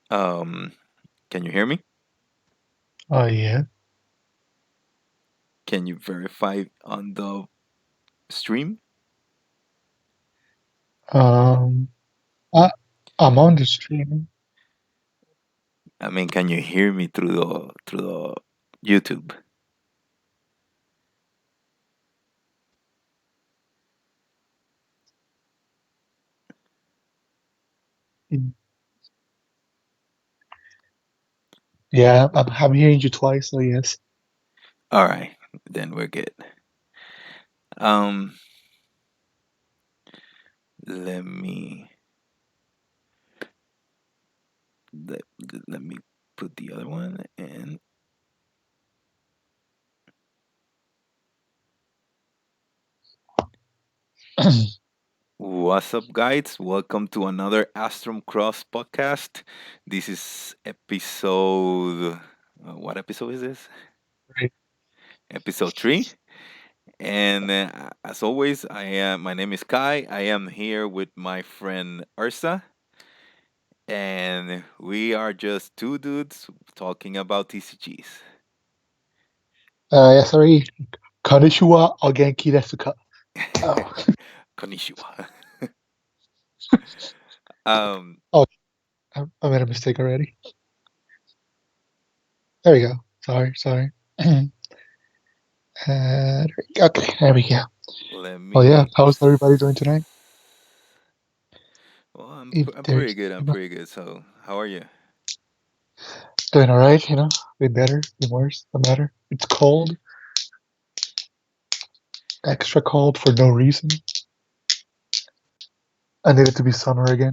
Um, can you hear me? Oh yeah. Can you verify on the stream? Um, I, I'm on the stream. I mean, can you hear me through the YouTube? Yeah, I'm hearing you twice. So yes. All right, then we're good. Um, let me let, let me put the other one in. What's up, guys? Welcome to another Astromcross podcast. This is episode. What episode is this? Right. Episode 3. And as always, my name is Kai. I am here with my friend Urza, and we are just two dudes talking about TCGs. Yeah. Sorry. Konnichiwa o genki desu ka? Oh. Konnichiwa. um, Oh, I made a mistake already. There we go. Sorry. There we go. Okay, there we go. let Well, yeah. me. How's everybody doing tonight? Well, If I'm pretty there's good. I'm pretty good. So, how are you? doing all right, be better, be worse, no matter. It's cold, extra cold for no reason. I need it to be summer again.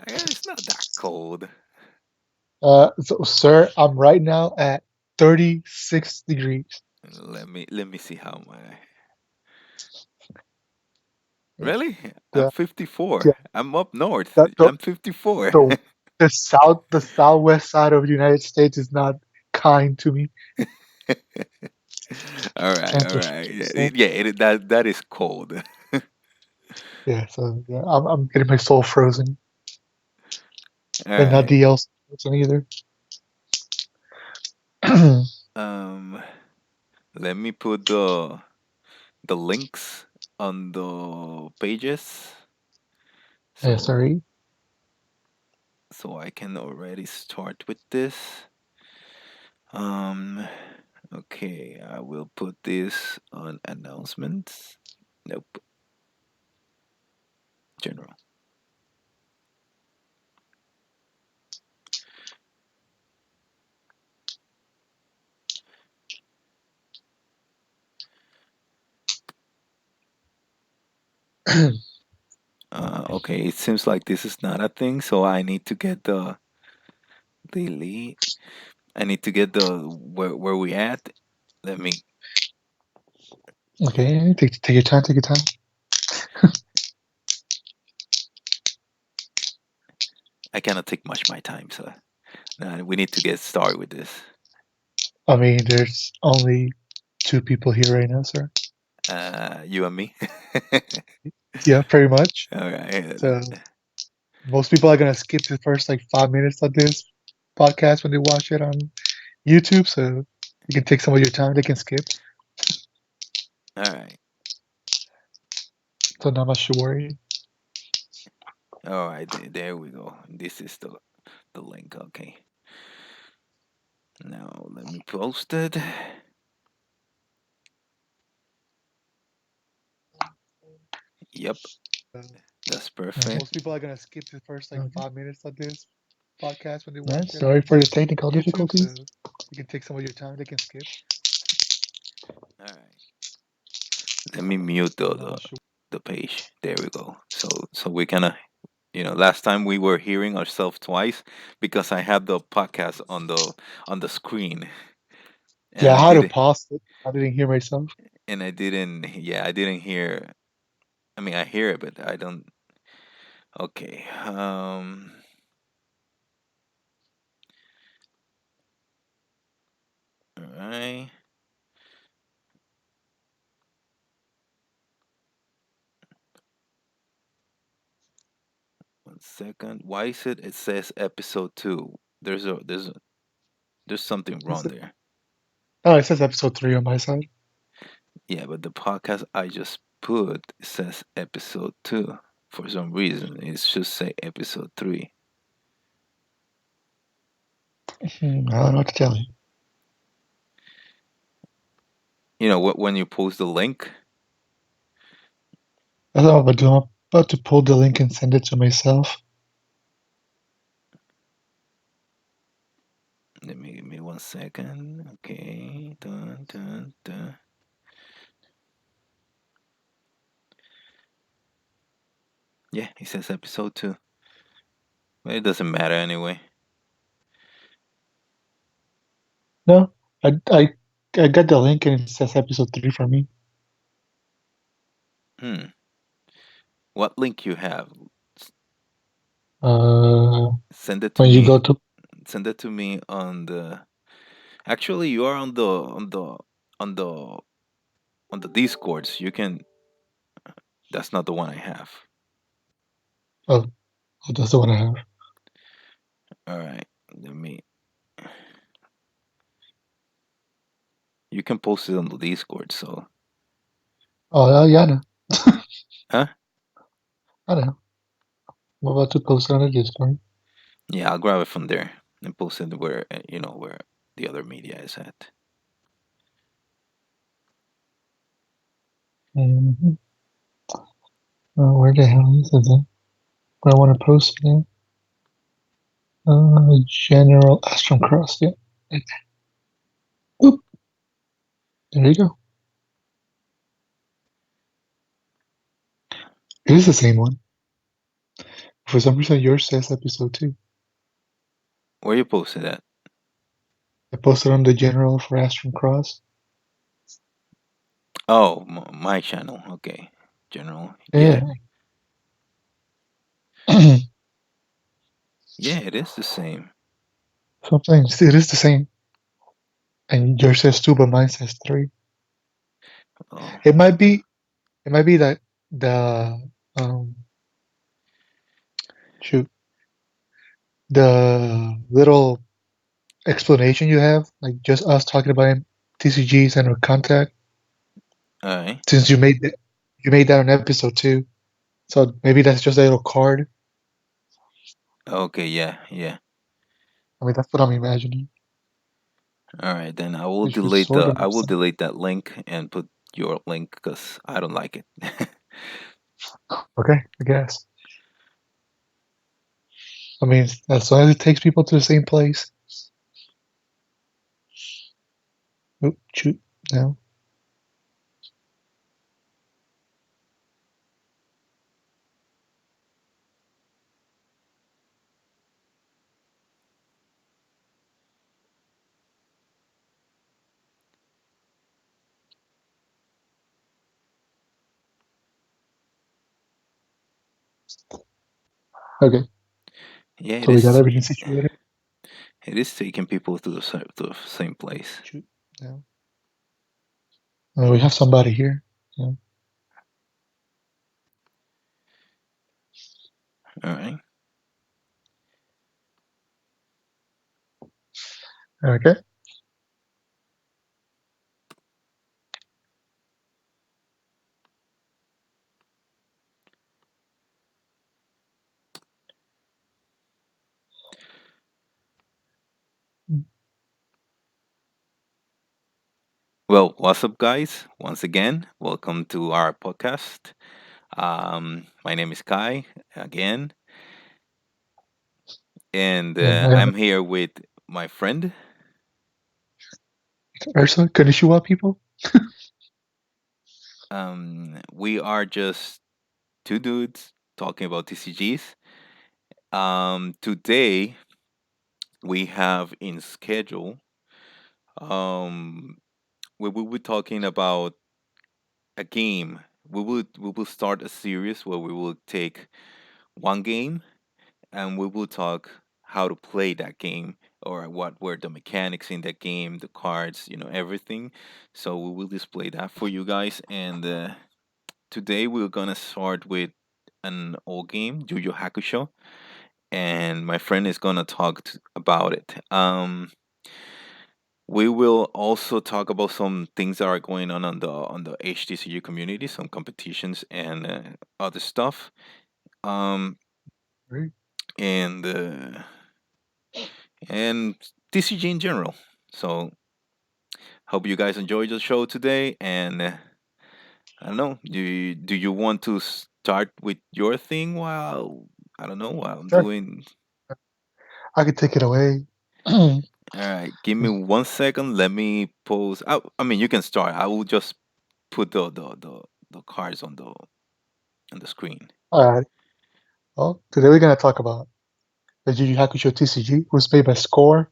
It's not that cold. So, sir, I'm right now at 36 degrees. Let me see how my. Yeah, Really? I'm yeah, 54. yeah. I'm up north. That I'm 54. the the southwest side of the United States is not kind to me. All right, all Temperature, right. Yeah, so yeah, that is cold. yeah, so yeah, I'm getting my soul frozen, All and not right. the else frozen either. Um, let me put the links on the pages Yeah, so sorry. I can already start with this. Um, okay, I will put this on announcements. Nope, general. Okay, it seems like this is not a thing, so I need to get the delete. I need to get the where we at. Let me. Okay, take your time. Take your time. I cannot take much my time, so we need to get started with this. I mean, there's only two people here right now, sir. You and me. Yeah, pretty much. All right. So most people are gonna skip the first like 5 minutes of this podcast when they watch it on YouTube. So you can take some of your time. They can skip. All right. So not much to worry. All right. There we go. This is the link. Okay. Now let me post it. Yep, that's Most perfect. people are gonna skip the first like 5 minutes of this podcast when they watch it sorry on for the technical YouTube. So difficulties. You can take some of your time. They can skip. All right. Let me mute So not much to the page. There we go. So we kind of last time we were hearing ourselves twice because I have the podcast on the screen and Yeah, I I had to did pause it. I didn't hear myself. and I didn't hear. I mean I hear it, but I don't. Okay. All right. second. Why is it? It says episode two. There's something Is wrong it? there. Oh, it says episode 3 on my side. Yeah, but the podcast I just put says episode two. For some reason, it should say episode three. I don't know what to tell you. You know what? When you post the link, I thought I'm about to pull the link and send it to myself. let me give me 1 second. Okay, dun, dun, dun. Yeah, it says episode two. But it doesn't matter anyway. No, I got the link and it says episode 3 for me. Hmm. What link you have? Uh, Send it to when you me. go to, Send it to me on the. Actually, you are on the on the Discords. You can. That's not the one I have. oh, that's the one I have. All right. Let me. You can post it on the Discord. So, Oh, yeah, I know. huh? I know. I'm about to post it on the Discord. Yeah, I'll grab it from there and post it where where the other media is at. Mm-hmm. Where the hell is it then? Where I want to post it? General Astrom Cross. Yeah. Right there. Oop, there you go. It is the same one. For some reason, yours says episode 2. Where you posted that? I posted on the general for Astrom Cross. Oh, my channel. Okay, general. Yeah, Yeah. So yeah, it is the same. I'm saying it is the same. And yours says 2, but mine says 3. Oh, It might be. It might be that the um shoot the little explanation you have, like just us talking about TCGs and our contact. all right. Since you made that on episode 2, so maybe that's just a little card. Okay, yeah, yeah. I mean, that's what I'm imagining. All right, then It should sort of I make will sense. delete that link and put your link because I don't like it. Okay, I guess. I mean, as long as it takes people to the same place. Oop, shoot. No. Okay, Yeah, so we got everything situated. it is taking people to to the same place. Shoot. No. We have somebody here. Yeah. All right. Okay. Well, what's up, guys? Once again, welcome to our podcast. My name is Kai again, and And I am I'm here with my friend. Ursa. Konnichiwa, people. We are just two dudes talking about TCGs. Today we have in schedule. Um, we will be talking about a game. We will start a series where we will take one game and we will talk how to play that game or what were the mechanics in that game, the cards, everything. So we will display that for you guys. And today we're gonna start with an old game, Yu Yu Hakusho, and my friend is gonna talk about it. We will also talk about some things that are going on the HTCU community, some competitions and other stuff. Um, Right. and and TCG in general. So hope you guys enjoyed the show today. And I don't know, do you want to start with your thing while I don't know while I'm Sure. doing? I could take it away. All All right, give me 1 second. Let me pose. I mean, you can start. I will just put the cards on the screen. right. Well, today we're gonna talk about the Yu Yu Hakusho TCG. It was made by Score.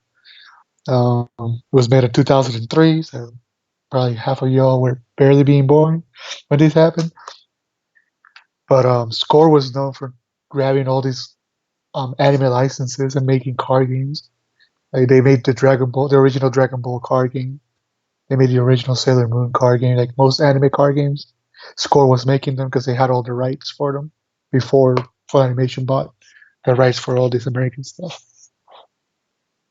It was made in 2003, so probably half of y'all were barely being born when this happened. But Score was known for grabbing all these anime licenses and making card games. Like they made the original Dragon Ball card game. They made the original Sailor Moon card game. Like most anime card games, Score was making them because they had all the rights for them before Full Animation bought the rights for all this American stuff.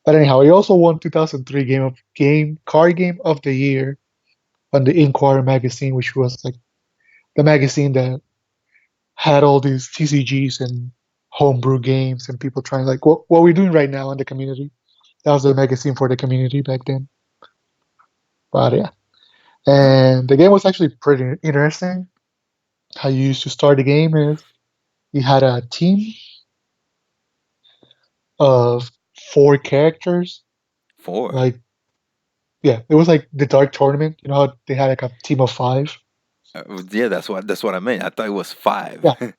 But anyhow, he also won 2003 game card game of the year on the Inquirer magazine, which was like the magazine that had all these TCGs and homebrew games and people trying like what we're doing right now in the community. That was the magazine for the community back then. But yeah, All right. and the game was actually pretty interesting. How you used to start the game is you had a team of four characters. Four. Like yeah, it was like the Dark Tournament. You know how they had like a team of five. Yeah, that's what I meant. I thought it was five. Yeah,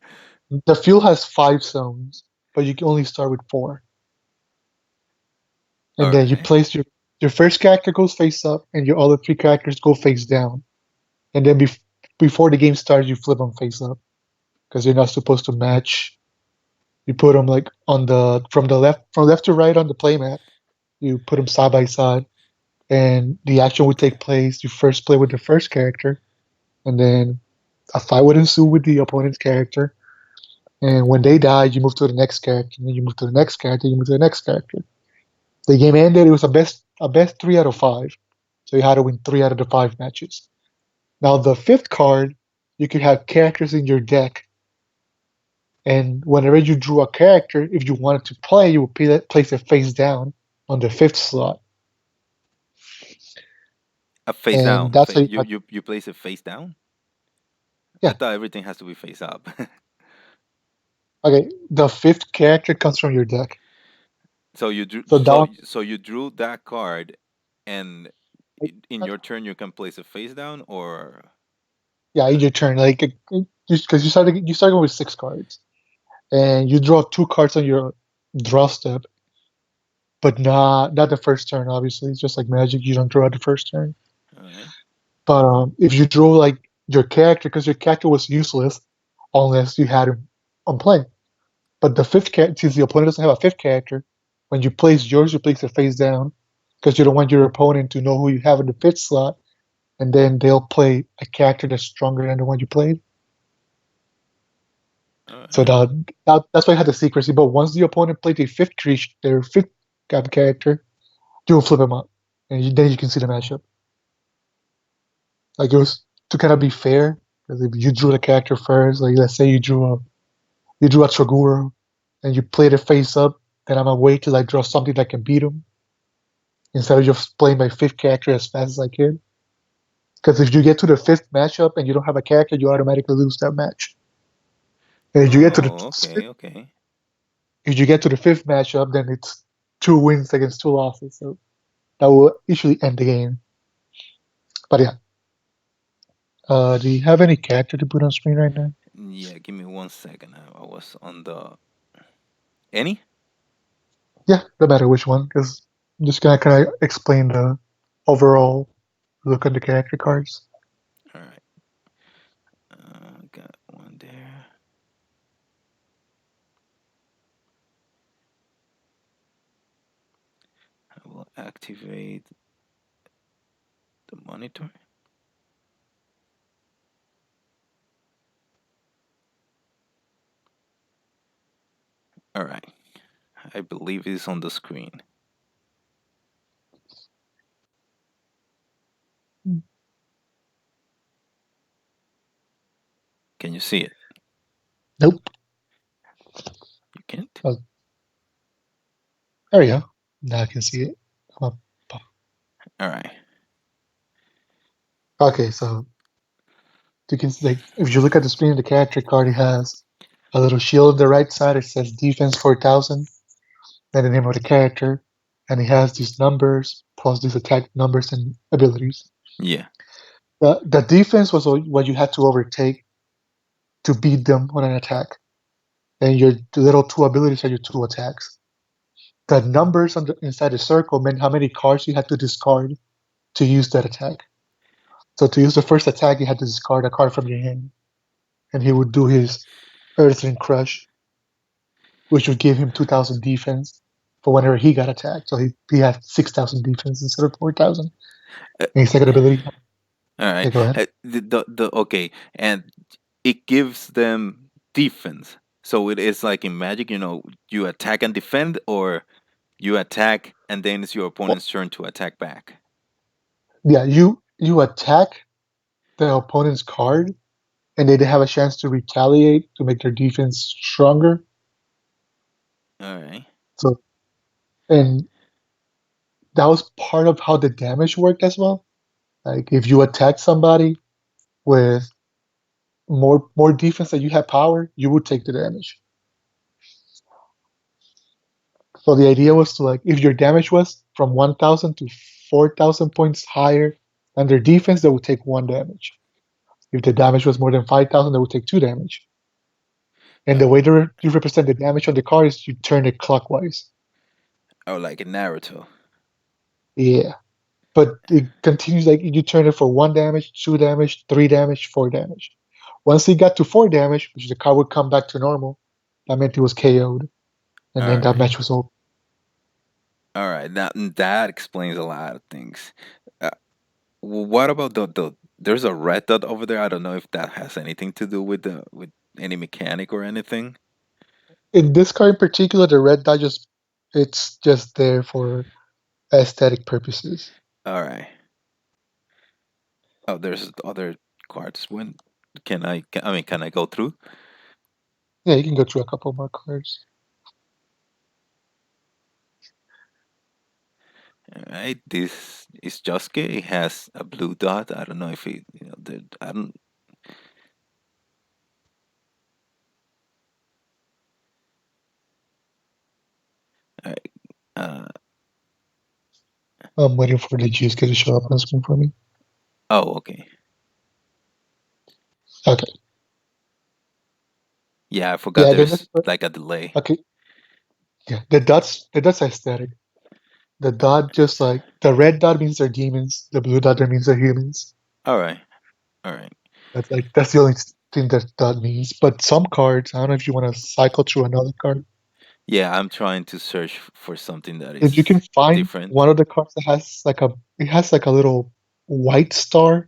the field has five zones, but you can only start with four. And All then you right. place your first character goes face up, and your other three characters go face down. And then before the game starts, you flip them face up because you're not supposed to match. You put them like on the from left to right on the playmat. You put them side by side, and the action would take place. You first play with the first character, and then a fight would ensue with the opponent's character. And when they die, you move to the next character, and then you move to the next character, you move to the next character. The game ended. It was a best 3 out of 5. So you had to win 3 out of the 5 matches. Now the fifth card, you could have characters in your deck, and whenever you drew a character, if you wanted to play, you would place it face down on the fifth slot, A face and down. that's how you had. You place it face down. I Yeah, thought everything has to be face up. okay. The fifth character comes from your deck, so down. So you drew that card, and in your turn you can place it face down or. Yeah, in your turn, like just because you started with 6 cards, and you draw 2 cards on your draw step, but not the first turn. Obviously, it's just like Magic. You don't draw at the first turn. All right. But if you draw like your character, because your character was useless unless you had him on play. But the fifth character, since the opponent doesn't have a fifth character, when you place yours, you place it face down because you don't want your opponent to know who you have in the fifth slot, and then they'll play a character that's stronger than the one you played. All So right. that's why I had the secrecy. But once the opponent played their fifth character, you will flip them up, and then you can see the matchup. Like it was to kind of be fair. Because if you drew the character first, like let's say you drew a Traguro, and you played it face up, then I'm gonna wait till I draw something that can beat him instead of just playing my fifth character as fast as I can. Because if you get to the fifth matchup and you don't have a character, you automatically lose that match. And Oh, okay, okay. if you get to the fifth matchup, then it's 2 wins against 2 losses. So that will usually end the game. But yeah, do you have any character to put on screen right now? Yeah, give me 1 second. I was on the any. Yeah, no matter which one, because I'm just gonna kind of explain the overall look at the character cards. All right. Got one there. I will activate the monitor. All right. I believe it's on the screen. Can you see it? Nope. You can't? Oh, there we go. Now I can see it. Um, All right. Okay, so you can like if you look at the screen, the character card he has a little shield on the right side. It says defense 4000 and the name of the character, and he has these numbers plus these attack numbers and abilities. Yeah. The defense was what you had to overtake to beat them on an attack, and your little two abilities are your two attacks. The numbers on the inside the circle meant how many cards you had to discard to use that attack. So to use the first attack, you had to discard a card from your hand, and he would do his Earthling Crush, which would give him 2,000 defense for whenever he got attacked. So he had 6,000 defense instead of 4,000. Uh, And his second ability, all right. yeah, go ahead. The okay, and it gives them defense. So it is like in Magic, you attack and defend, or you attack and then it's your Well, opponent's turn to attack back. yeah, you attack the opponent's card, and they have a chance to retaliate to make their defense stronger. All right. So, and that was part of how the damage worked as well. Like if you attack somebody with more defense than you have power, you would take the damage. So the idea was to like if your damage was from 1,000 to 4,000 points higher than their defense, they would take one damage. If the damage was more than 5,000, they would take two damage. And Uh, the way you represent the damage on the card is you turn it clockwise. or like in Naruto. Yeah. But it continues like you turn it for one damage, two damage, three damage, four damage. Once it got to four damage, which the card would come back to normal, that meant it was KO'd. And All then that right. match was over. All right. That explains a lot of things. Uh, what about the there's a red dot over there. I don't know if that has anything to do with any mechanic or anything. In this card in particular, the red dot just it's just there for aesthetic purposes. All right. Oh, there's other cards. When I mean, can I go through? Yeah, you can go through a couple more cards. All right. This is Josuke. It has a blue dot. I don't know if it. I don't. All right. I'm waiting for the juice to show up on the screen for me. Oh, okay. Okay. Yeah, I forgot. Yeah, the next There's like a delay. okay. Yeah, the dots aesthetic. The dot just like the red dot means they're demons. The blue dot means they're humans. All right. All right. That's the only thing that dot means. But some cards, I don't know if you want to cycle through another card. Yeah, I'm trying to search for something that If you is can find different. one of the cards that has like a little white star.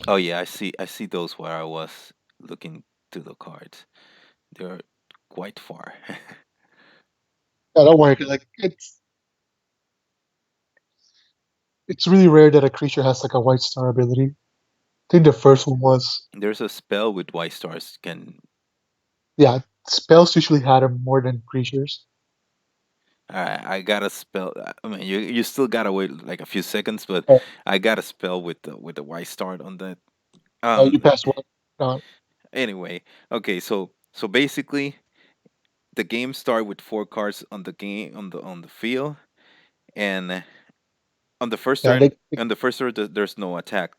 Oh yeah, I see those where I was looking to the cards. They're quite far. Yeah, don't worry. 'Cause, like it's really rare that a creature has like a white star ability. I think the first one was There's a spell with white stars can. yeah. Spells usually had them more than creatures. Alright, I got a spell. I mean, you still gotta wait like a few seconds, but Oh, I got a spell with the white star on that. oh, you Um. passed one. Uh, Anyway, okay, so basically, the game start with four cards on the game on the field, and on the first yeah, turn, there's no attack.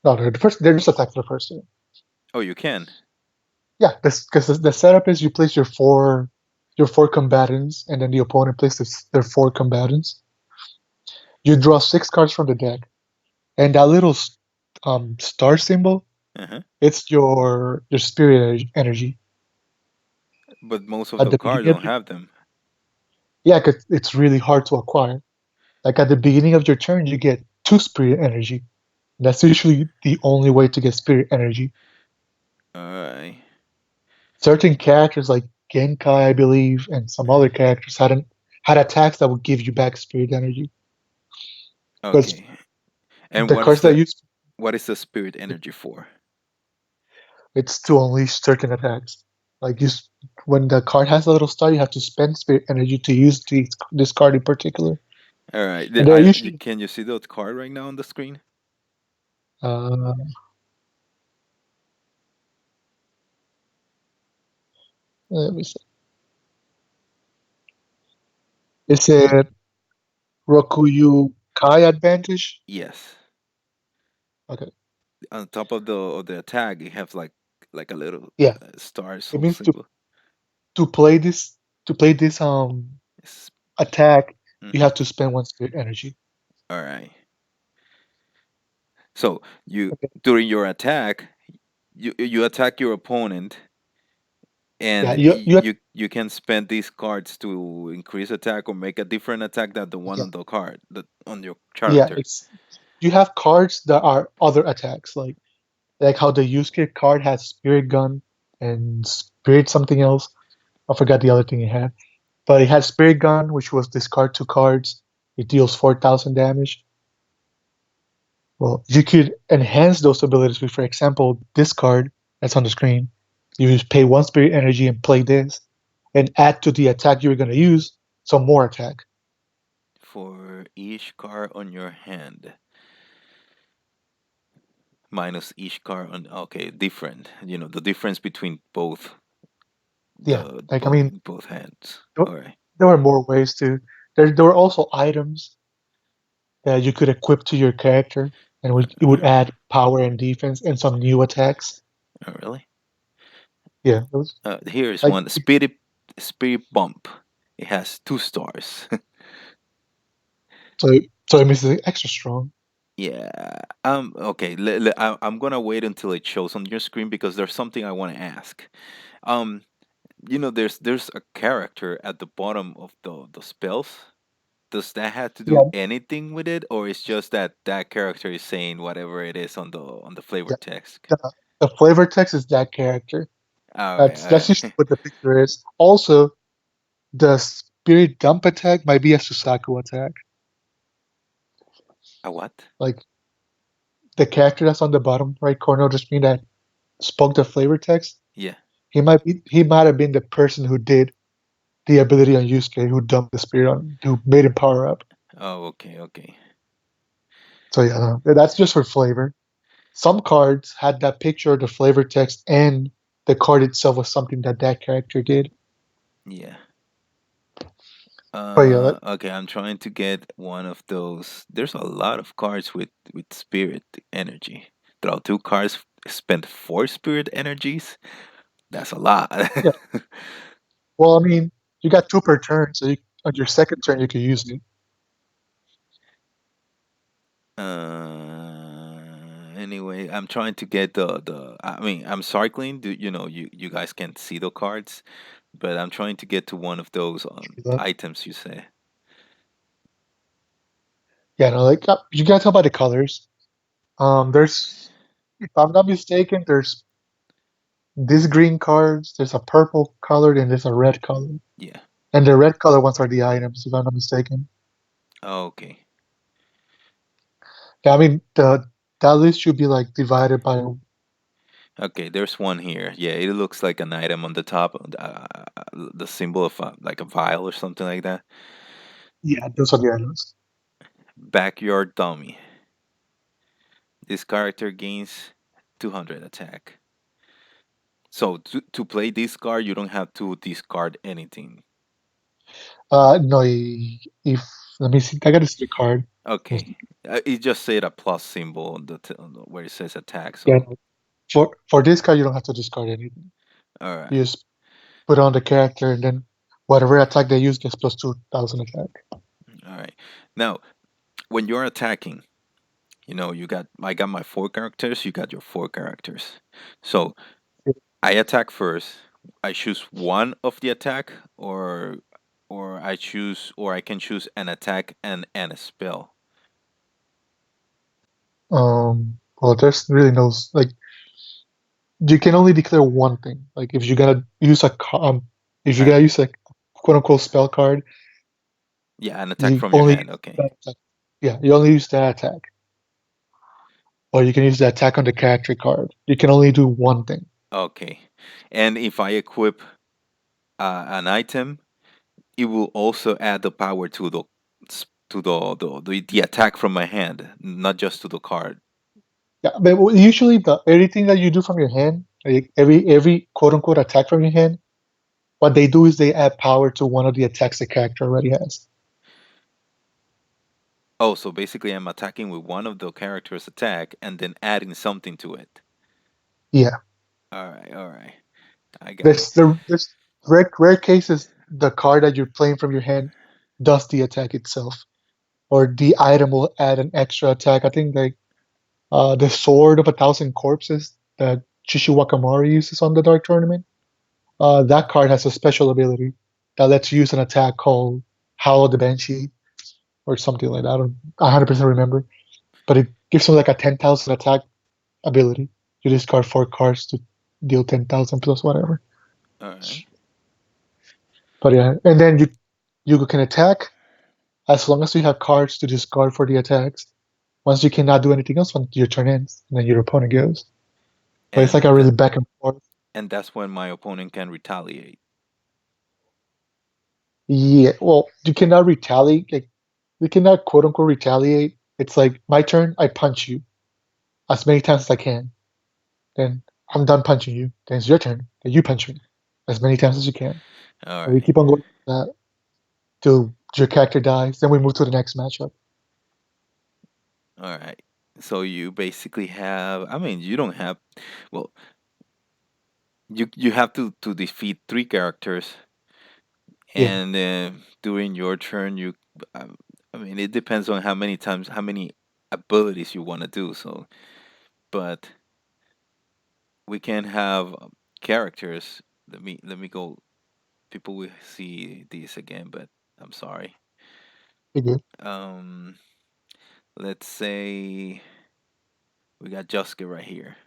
no, they're just attack for the first turn. Oh, you can. Yeah, this because the setup is you place your four combatants, and then the opponent places their four combatants. You draw six cards from the deck, and that little star symbol, Uh-huh. it's your spirit energy. But most of At the the cards beginning of don't your have them. yeah, 'cause it's really hard to acquire. Like at the beginning of your turn, you get two spirit energy. That's usually the only way to get spirit energy. All right. Certain characters like Genkai, I believe, and some other characters had attacks that would give you back spirit energy. But Okay. And the cards that use what is the spirit energy for? it's to unleash certain attacks. Like when the card has a little star, you have to spend spirit energy to use this card in particular. All right. And they're usually Can you see that card right now on the screen? uh, let me see. Is it Rokuyu Kai advantage? Yes. Okay. On top of the attack, it has like a little Yeah. star It so means symbol. to play this to play this It's, attack, you hmm. have to spend one spirit energy. All right. So you Okay. during your attack, you attack your opponent, Yeah, and you you can spend these cards to increase attack or make a different attack than the one yeah, on the card that on your yeah, character. it's you have cards that are other attacks, like how the Yusuke card has Spirit Gun and Spirit something else. I forgot the other thing it had. But it had Spirit Gun, which was discard two cards. It deals 4,000 damage. Well, you could enhance those abilities with, for example, this card that's on the screen. You just pay one Spirit Energy and play this, and add to the attack you're going to use some more attack. For each card on your hand, minus each card on, okay, different, the difference between Yeah, the like I both mean, both hands. there All right. there were more ways to. There were also items that you could equip to your character, and it would uh, add power and defense and some new attacks. oh, really? Yeah, it was Here is like one spirit bump. It has 2 stars. so. So it makes it extra strong. Yeah. Okay. I'm gonna wait until it shows on your screen because there's something I want to ask. Um. There's a character at the bottom of the spells. Does that have to do Yeah, anything with it, or it's just that that character is saying whatever it is on the flavor yeah. text? The flavor text is that character. All right. That's All usually right. what the picture is. Also, the spirit dump attack might be a Susaku attack. A what? Like the character that's on the bottom right corner of the screen that spoke the flavor text, Yeah. he might have been the person who did the ability on Yusuke who dumped the spirit on who made him power up. Oh, okay. Okay. So yeah, no, that's just for flavor. Some cards had that picture, the flavor text, and the card itself was something that that character did. Yeah. But yeah, like, Okay, I'm trying to get one of those. There's a lot of cards with spirit energy. Draw 2 cards, spend 4 spirit energies. That's a lot. yeah. Well, I mean, you got two per turn, so on your second turn you can use it. Anyway, I'm trying to get the. I mean, I'm circling. You guys can't see the cards, but I'm trying to get to one of those items you say. Yeah, no, like you gotta tell by the colors. There's, if I'm not mistaken, there's these green cards. There's a purple colored and there's a red color, Yeah. and the red color ones are the items, if I'm not mistaken. Okay. Yeah, I mean that list should be like divided by Okay, there's one here. Yeah, it looks like an item on the top, the symbol of like a vial or something like that. yeah, those are the items. Backyard dummy. This character gains 200 attack. So to play this card, you don't have to discard anything. No, if let me see, I gotta see the card. Okay, it just said a plus symbol on where it says attack. Yeah, So for this card you don't have to discard anything. all You right, just put on the character and then whatever attack they use gets plus 2,000 attack. all right. Now, when you're attacking, I got my 4 characters. You got your 4 characters. So I attack first. I choose one of the attack, or I can choose an attack and a spell. Well, there's really no like you can only declare one thing. Like if you're gonna use if you're Uh, gonna use a quote unquote spell card, yeah, an attack you from your only hand. use Okay. that attack. Yeah, you only use that attack, or you can use the attack on the character card. You can only do one thing. Okay. And if I equip an item, it will also add the power to the attack from my hand, not just to the card. Yeah, but usually the everything that you do from your hand, like every quote unquote attack from your hand, what they do is they add power to one of the attacks the character already has. Oh, so basically I'm attacking with one of the character's attack and then adding something to it. Yeah, All right. I got it. there's rare cases the card that you're playing from your hand does the attack itself, or the item will add an extra attack. I think like the Sword of a Thousand Corpses that Chishiwakamaru uses on the Dark Tournament. That card has a special ability that lets you use an attack called Howl of the Banshee or something like that. I don't 100% remember, but it gives him like a 10,000 attack ability. You discard 4 cards to deal 10,000 plus whatever. All right. But yeah, and then you can attack as long as you have cards to discard for the attacks. Once you cannot do anything else, when your turn ends, and then your opponent goes. But it's like a And really back and forth. that's when my opponent can retaliate. Yeah, well, you cannot retaliate. Like, you cannot quote unquote retaliate. It's like my turn, I punch you as many times as I can. Then I'm done punching you. Then it's your turn. Then you punch me as many times as you can. All And we right. keep on going like that till your character dies. Then we move to the next matchup. All right. So you basically have. I mean, you don't have. Well, you have to defeat three characters, Yeah, and during your turn, you. Um, I mean, it depends on how many abilities you want to do. So, but we can have characters. Let me go. People will see this again, but I'm sorry. you good. Um, let's say we got Juska right here.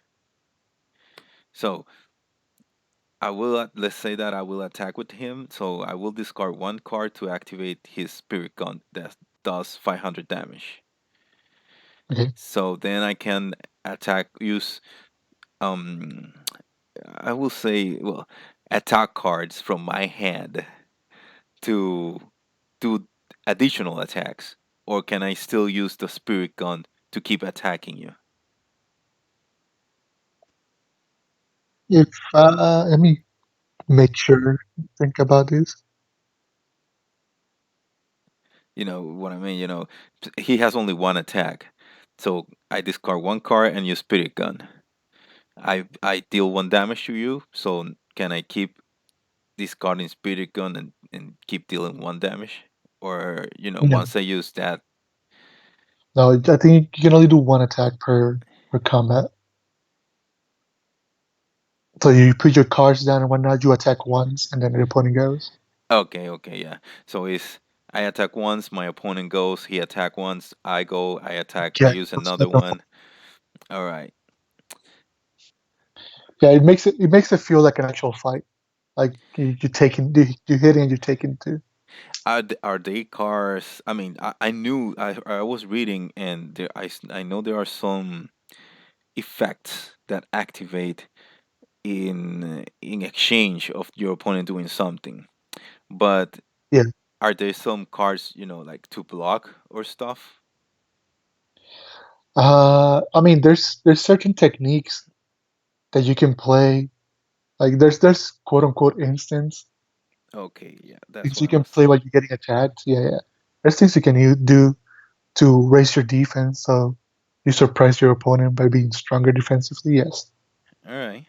So let's say that I will attack with him. So I will discard one card to activate his spirit gun that does 500 damage. Okay. So then I can use um I will say, well, attack cards from my hand to do additional attacks, or can I still use the spirit gun to keep attacking you? If let me make sure think about this. You know what I mean? He has only one attack. So I discard one card and use spirit gun. I deal one damage to you, so can I keep discarding spirit gun and keep dealing one damage? Or, No, once I use that. no, I think you can only do one attack per combat. So you put your cards down and whatnot. You attack once, and then the opponent goes. Okay, okay, yeah. So it's I attack once, my opponent goes, he attack once, I go, I attack, I Yeah, use that's another like a one. All right. yeah. It makes it feel like an actual fight. Like you taking you hitting and you're taking two. Are they cars? I mean, I knew I was reading, and I know there are some effects that activate in exchange of your opponent doing something. But Yeah. are there some cards, like to block or stuff? I mean, there's certain techniques that you can play. Like there's quote unquote instance Okay, yeah, that's things what you I can was. play while you're getting attacked. Yeah, yeah. There's things you can do to raise your defense, so you surprise your opponent by being stronger defensively. Yes. All right.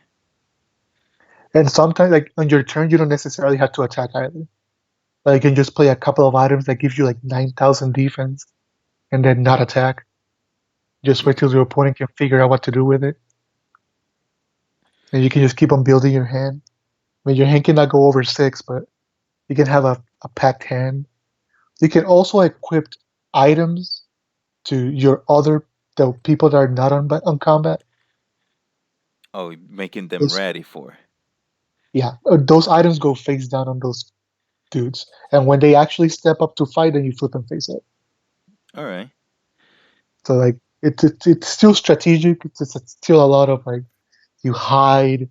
And sometimes, like on your turn, you don't necessarily have to attack either. Like you can just play a couple of items that give you like 9,000 defense, and then not attack. Just wait Yeah. till your opponent can figure out what to do with it, and you can just keep on building your hand. I mean, your hand cannot go over 6, but you can have a packed hand. You can also equip items to your other the people that are not on combat. Oh, making them Those, ready for. yeah, those items go face down on those dudes, and when they actually step up to fight, then you flip them face up. All right. So like it's still strategic. It's still a lot of like you hide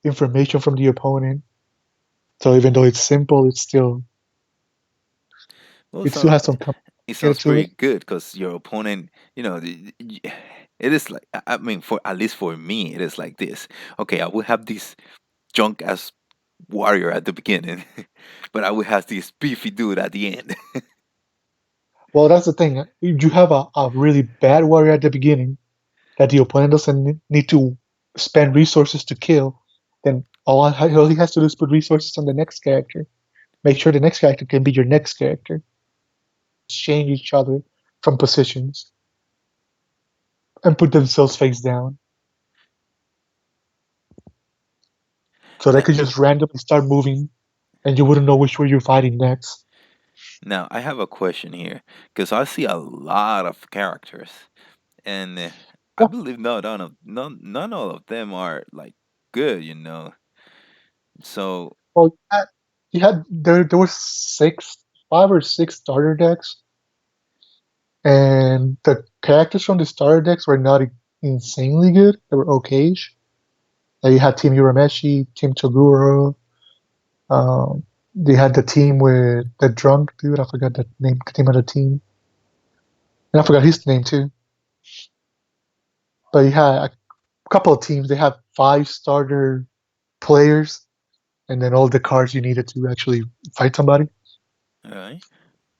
information from the opponent. So even though it's simple, Well, it still so has some it complicated sounds to pretty it. good because your opponent, it is like I mean, for at least for me, it is like this. Okay, I will have this junk as warrior at the beginning, but I will have this beefy dude at the end. Well, that's the thing. You have a really bad warrior at the beginning that the opponent doesn't need to spend resources to kill. Then all he has to do is put resources on the next character. Make sure the next character can be your next character. Change each other from positions and put themselves face down. So they now, could just randomly start moving and you wouldn't know which way you're fighting next. now, I have a question here because I see a lot of characters, and I Yeah. believe none all of them are like good. So, Well, there were five or six starter decks, and the characters from the starter decks were not insanely good. They were okayish. You had Team Urameshi, Team Toguro. Um, they had the team with the drunk dude. I forgot the name of the team, and I forgot his name too. But you had a couple of teams. They had five starter players, and then all the cards you needed to actually fight somebody. all right.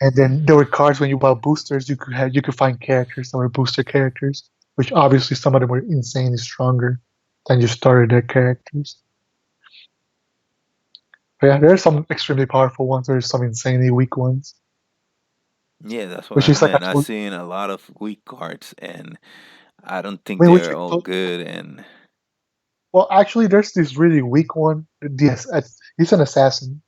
And then there were cards when you bought boosters, you could find characters that were booster characters, which obviously some of them were insanely stronger than your starter deck characters. But yeah, there are some extremely powerful ones. There's some insanely weak ones, Yeah, that's what which I is like meant. I've actually. seen a lot of weak cards, and I don't I think mean, which they're all good. And well, actually, there's this really weak one. Yes, he's an assassin.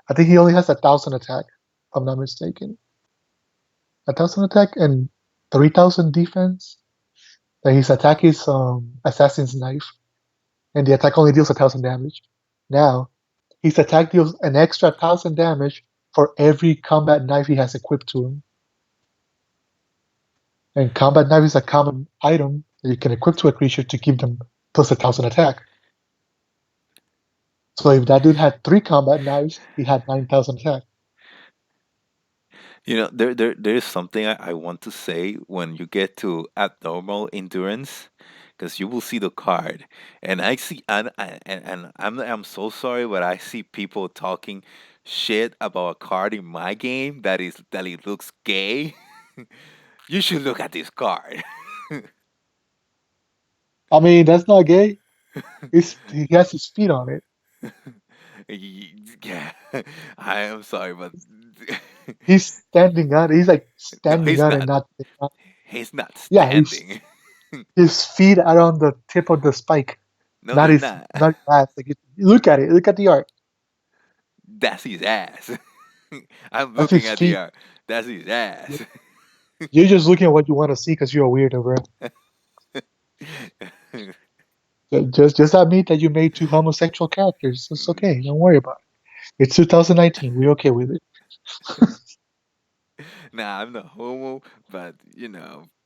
I think he only has 1,000 attack, if I'm not mistaken. 1,000 attack and 3,000 defense. And his attack is assassin's knife, and the attack only deals 1,000 damage. Now, his attack deals an extra 1,000 damage for every combat knife he has equipped to him. And combat knife is a common item that you can equip to a creature to give them plus 1,000 attack. So if that dude had three combat knives, he had 9,000 attack. there's something I want to say when you get to abnormal endurance, because you will see the card, and I see, and I'm so sorry, but I see people talking shit about a card in my game that it looks gay. You should look at this card. I mean, that's not gay. He has his feet on it. Yeah, I am sorry, but He's standing on it. He's like no, standing on it, not. he's not Yeah, standing. his feet are on the tip of the spike, No, they're not. not his ass. Like look at it. Look at the art. That's his ass. I'm That's looking his at the feet. art. That's his ass. You're just looking at what you want to see because you're a weirdo, bro. Just admit that you made two homosexual characters. It's okay. Don't worry about it. It's 2019. We're okay with it. Nah, I'm not homo, but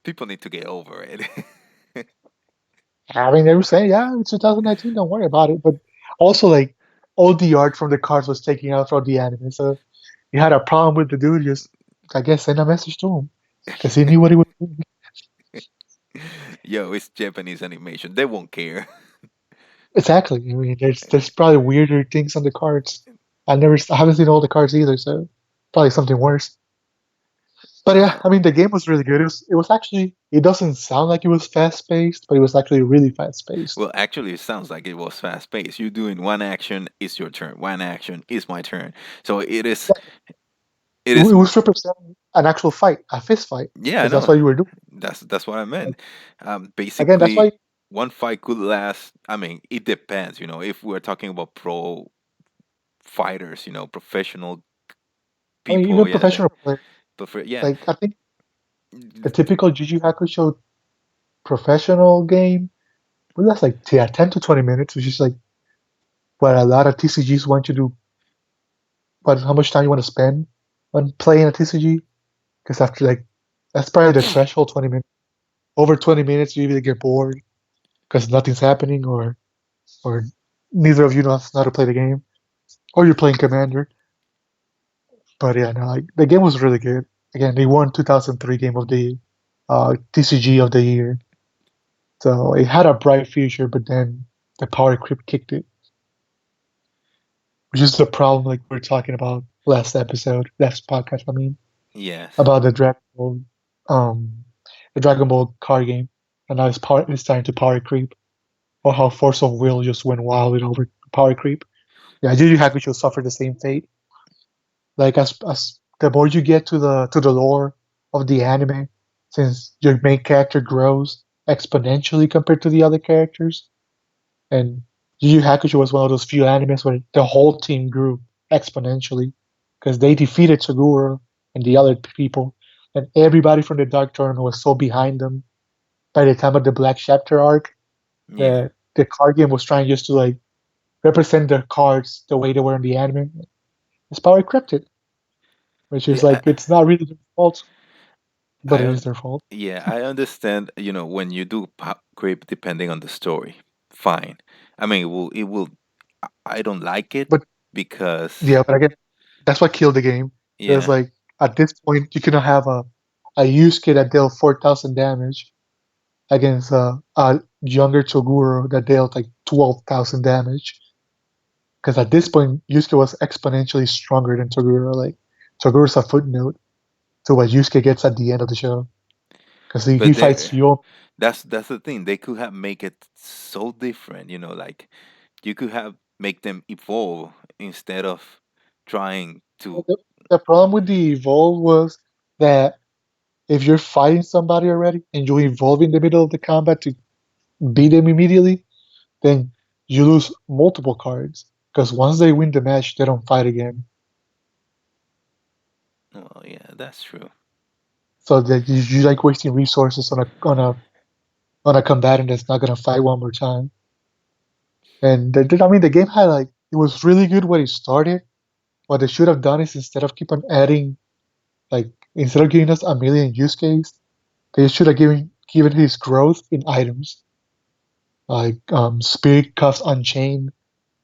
people need to get over it. I mean, they were saying, yeah, it's 2019. Don't worry about it. But also, like, all the art from the cards was taken out from the anime. So you had a problem with the dude. Just, I guess, send a message to him because he knew what he was doing. Yo, it's Japanese animation. They won't care. Exactly. I mean, there's probably weirder things on the cards. I haven't seen all the cards either, so probably something worse. But yeah, Uh, I mean, the game was really good. It was actually it doesn't sound like it was fast paced, but it was actually really fast paced. well, actually, it sounds like it was fast paced. You doing one action, it's your turn. One action is my turn. So it is. It It is. was representing an actual fight, a fist fight, Yeah, I because that's know. what you were doing. That's what I And meant. again, that's Basically, why one fight could last. I mean, it depends. If we're talking about pro fighters, professional I mean even people, yeah, professional players. yeah, Like I think the typical Yu Yu Hakusho professional game well, that's like, yeah, 10 to 20 minutes, which is like what a lot of TCGs want you to, what, how much time you want to spend on playing a TCG. Because after like, that's probably the threshold, 20 minutes. Over 20 minutes, you either get bored because nothing's happening, or neither of you knows how to play the game, or you're playing Commander. But yeah, no, like, the game was really good. Again, they won 2003 Game of the TCG of the Year. So it had a bright future, but then the power creep kicked it, which is the problem like we were talking about last podcast, I mean, Yes. about um, the Dragon Ball card game, and now it's starting to power creep, or how Force of Will just went wild and over power creep. Yeah, Yu Yu Hakusho suffered the same fate. Like as the more you get to the lore of the anime, since your main character grows exponentially compared to the other characters, and Yu Yu Hakusho was one of those few animes where the whole team grew exponentially because they defeated Toguro and the other people, and everybody from the Dark Tournament was so behind them by the time of the Black Chapter arc Yeah. that the card game was trying just to like represent their cards the way they were in the anime. It's power encrypted, which is Yeah. like it's not really their fault, but I it is un- their fault. yeah, I understand, when you do pop creep depending on the story. Fine. I mean, it will I don't like it But because yeah, but again, that's what killed the game. It was yeah. like at this point you cannot have a Yusuke that dealt 4,000 damage against a younger Toguro that dealt like 12,000 damage. Because at this point Yusuke was exponentially stronger than Toguro. Like Toguro's a footnote to what Yusuke gets at the end of the show. Because he But fights there Yo. that's the thing. They could have make it so different, like you could have make them evolve instead of trying to. The, the problem with the evolve was that if you're fighting somebody already and you evolve in the middle of the combat to beat them immediately, then you lose multiple cards. Because once they win the match, they don't fight again. Well, yeah, that's true. So that you like wasting resources on a combatant that's not gonna fight one more time. And I mean, the game had like it was really good when it started. What they should have done is instead of keep on adding like instead of giving us a million use case, they should have given his growth in items like Spirit Cuffs Unchained.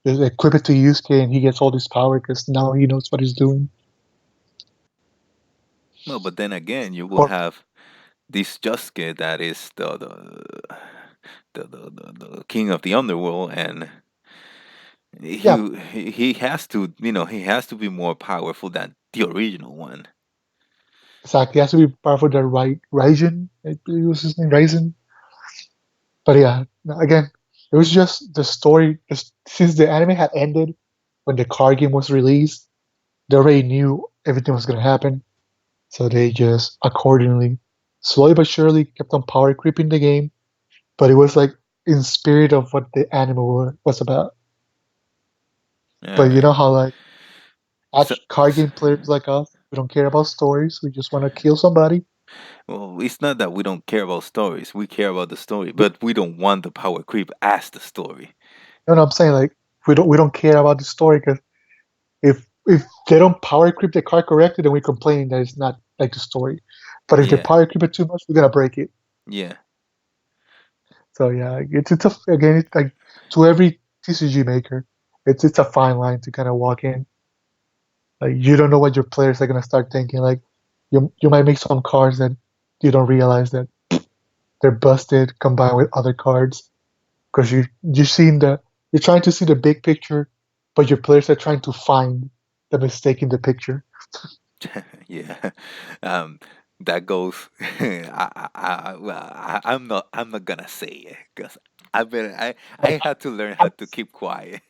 Just equip it to Yusuke and he gets all this power because now he knows what he's doing. No, but then again, you will Or have this Josuke that is the king of the underworld, and yeah, he has to, he has to be more powerful than the original one. exactly. He has to be powerful the right Raijin. I believe was his name, Raisen. But yeah, no, again, it was just the story. Just, since the anime had ended when the card game was released, they already knew everything was gonna happen, so they just accordingly, slowly but surely, kept on power creeping the game. But it was like in spirit of what the anime was about. All But you right. know how like So, card so game players like us, we don't care about stories. We just want to kill somebody. well, it's not that we don't care about stories. We care about the story, but we don't want the power creep as the story. You know what I'm saying? Like we don't care about the story because if they don't power creep the card correctly, then we complain that it's not like the story. But if they Yeah. power creep it too much, we're gonna break it. Yeah. So yeah, it's a, again, it's like to every TCG maker, it's a fine line to kind of walk in. Like you don't know what your players are gonna start thinking. Like you might make some cards that you don't realize that they're busted combined with other cards because you're seeing the you're trying to see the big picture, but your players are trying to find the mistake in the picture. Yeah. Um, that goes. I'm not gonna say it because I Like had to learn how I'm, to keep quiet.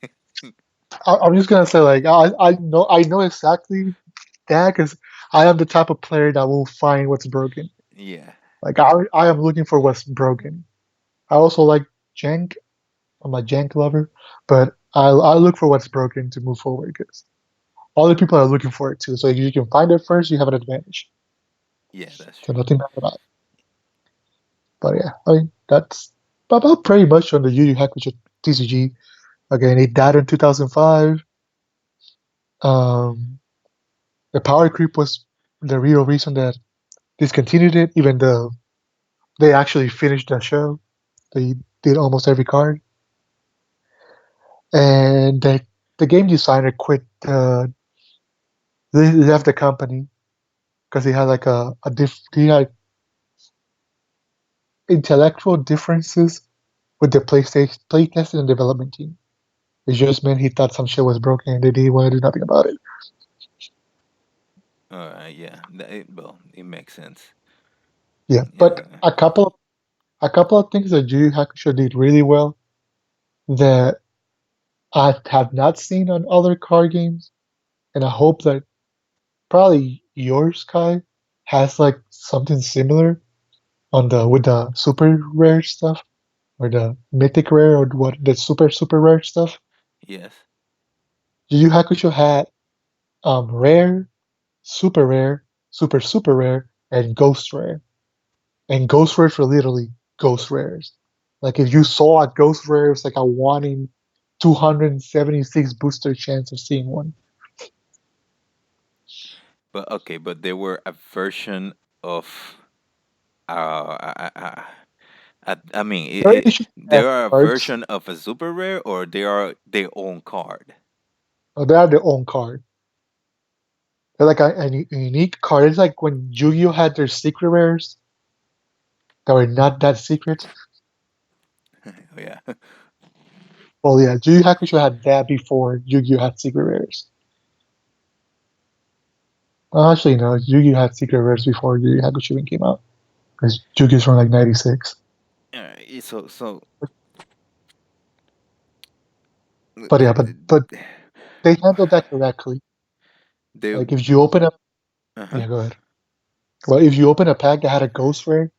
I'm just gonna say like I know exactly that because I am the type of player that will find what's broken. Yeah. Like I am looking for what's broken. I also like jank. I'm a jank lover, but I look for what's broken to move forward because other people are looking for it too. So if you can find it first, you have an advantage. Yeah, that's So true. nothing bad about it. But yeah, I mean that's. about pretty much on the Yu Yu Hakusho TCG. Again, it died in 2005. Um, the power creep was the real reason that discontinued it, even though they actually finished the show. They did almost every card, and the game designer quit. They left the company because he had like he had intellectual differences with the PlayStation playtesting and development team. It just meant he thought some shit was broken and they didn't want to do nothing about it. Yeah, well, it makes sense. Yeah, but Yeah. a couple of things that Yu Yu Hakusho did really well that I have not seen on other card games, and I hope that probably yours, Kai, has like something similar on the with the super rare stuff or the mythic rare or what the super rare stuff. Yes. Yu Yu Hakusho had rare, super rare, and ghost rare. And ghost rares were literally ghost rares. Like if you saw a ghost rare, it's like a 1 in 276 booster chance of seeing one. But okay, but they were a version of I mean, They're issued they as are a cards. version of a super rare, or they are their own card. They are their own card. They're like a unique card. It's like when Yu-Gi-Oh had their secret rares that were not that secret. Yeah. Well, yeah, Yu Yu Hakusho had that before Yu-Gi-Oh had secret rares. Well, actually, no, Yu-Gi-Oh had secret rares before Yu Yu Hakusho even came out. Because Yu-Gi-Oh's from like '96. So But yeah, but they handled that correctly. they Like if you open up, uh-huh. yeah, go ahead. Well, if you open a pack that had a ghost rare,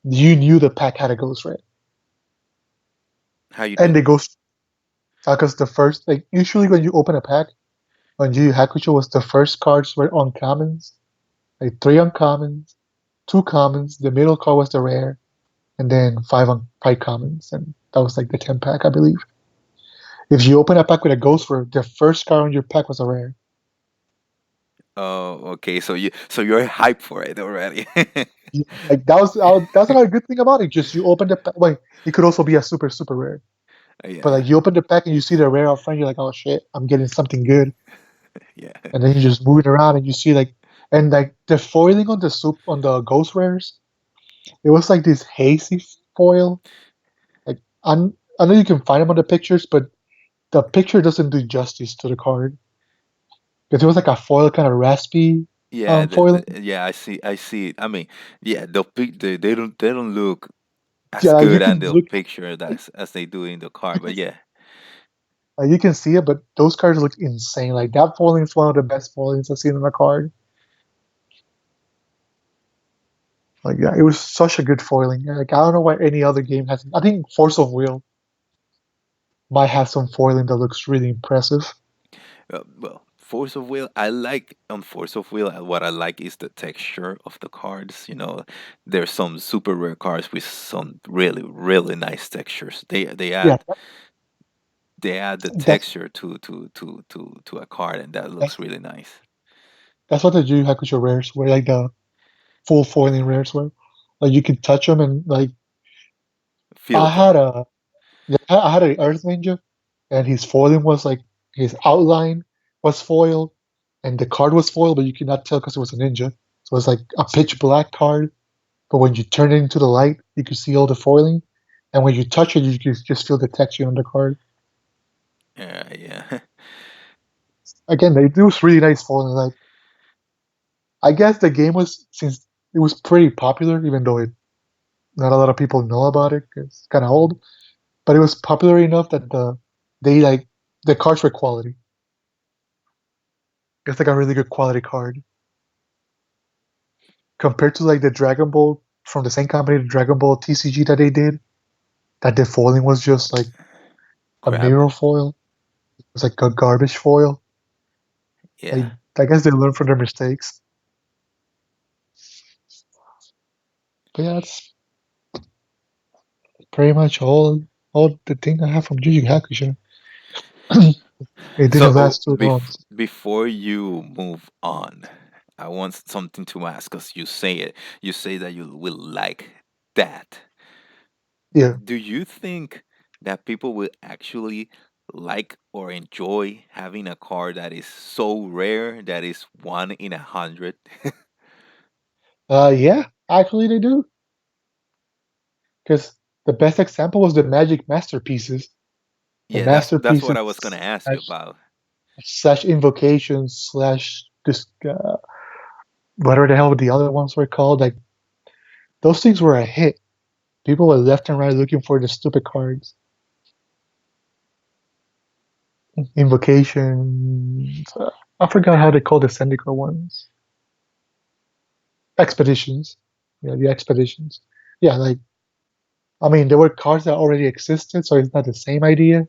you knew the pack had a ghost rare, How you and know? the ghost because the first like usually when you open a pack on Yu Yu Hakusho was the first cards were uncommons, like three uncommons, two commons, the middle card was the rare, and then five commons, and that was like the 10 pack, I believe. If you open a pack with a ghost rare, the first card on your pack was a rare. Oh, okay. So you're hyped for it already. Yeah, like that's another good thing about it. Just you open the pack. Like it could also be a super rare. But Yeah, like you open the pack and you see the rare up front, you're like, oh shit, I'm getting something good. yeah, And then you just move it around and you see like and like the foiling on the ghost rares, it was like this hazy foil. Like I know you can find them on the pictures, but the picture doesn't do justice to the card. Because it was like a foil kind of raspy yeah. foiling. Yeah, I see it. I mean, yeah. They don't look as Yeah, like you good on can the look picture as they do in the you card. can But yeah, you can see it, but those cards look insane. Like that foiling is one of the best foilings I've seen on a card. Like yeah, it was such a good foiling. Like I don't know why any other game has. I think Force of Will might have some foiling that looks really impressive. well, Force of Will. I like on Force of Will. What I like is the texture of the cards. There's some super rare cards with some really really nice textures. They Yeah, add they add the that's texture to a card, and that looks that's really nice. that's what the Yu Yu Hakusho rares were, like the full foiling rares were. Like you could touch them and like Feel I them. had a yeah, I had an Earth Ninja, and his foiling was like his outline was foiled, and the card was foiled, but you could not tell because it was a ninja. So it was like a pitch black card. But when you turn it into the light, you can see all the foiling, and when you touch it, you can just feel the texture on the card. Yeah. Again, they do really nice foiling. Like I guess the game was since it was pretty popular, even though not a lot of people know about it. 'Cause it's kind of old, but it was popular enough that they like the cards were quality. It's like a really good quality card compared to like the Dragon Ball from the same company, the Dragon Ball TCG that they did. That the foiling was just like a Crap. mirror foil. It was like a garbage foil. Yeah. Like I guess they learned from their mistakes. But yeah, pretty much all the thing I have from Yu Yu Hakusho. It So didn't last too long. before you move on, I want something to ask because you say it. You say that you will like that. Yeah. Do you think that people will actually like or enjoy having a car that is so rare that is 1 in 100? Yeah, actually they do. Because the best example was the Magic Masterpieces. The Yeah, that's what Masterpieces I was gonna ask you about. slash invocations slash this whatever the hell the other ones were called. Like those things were a hit. People were left and right looking for the stupid cards. Invocations. I forgot how they call the Syndicate ones. Expeditions. Yeah, the expeditions. Yeah, like I mean, there were cards that already existed, so it's not the same idea.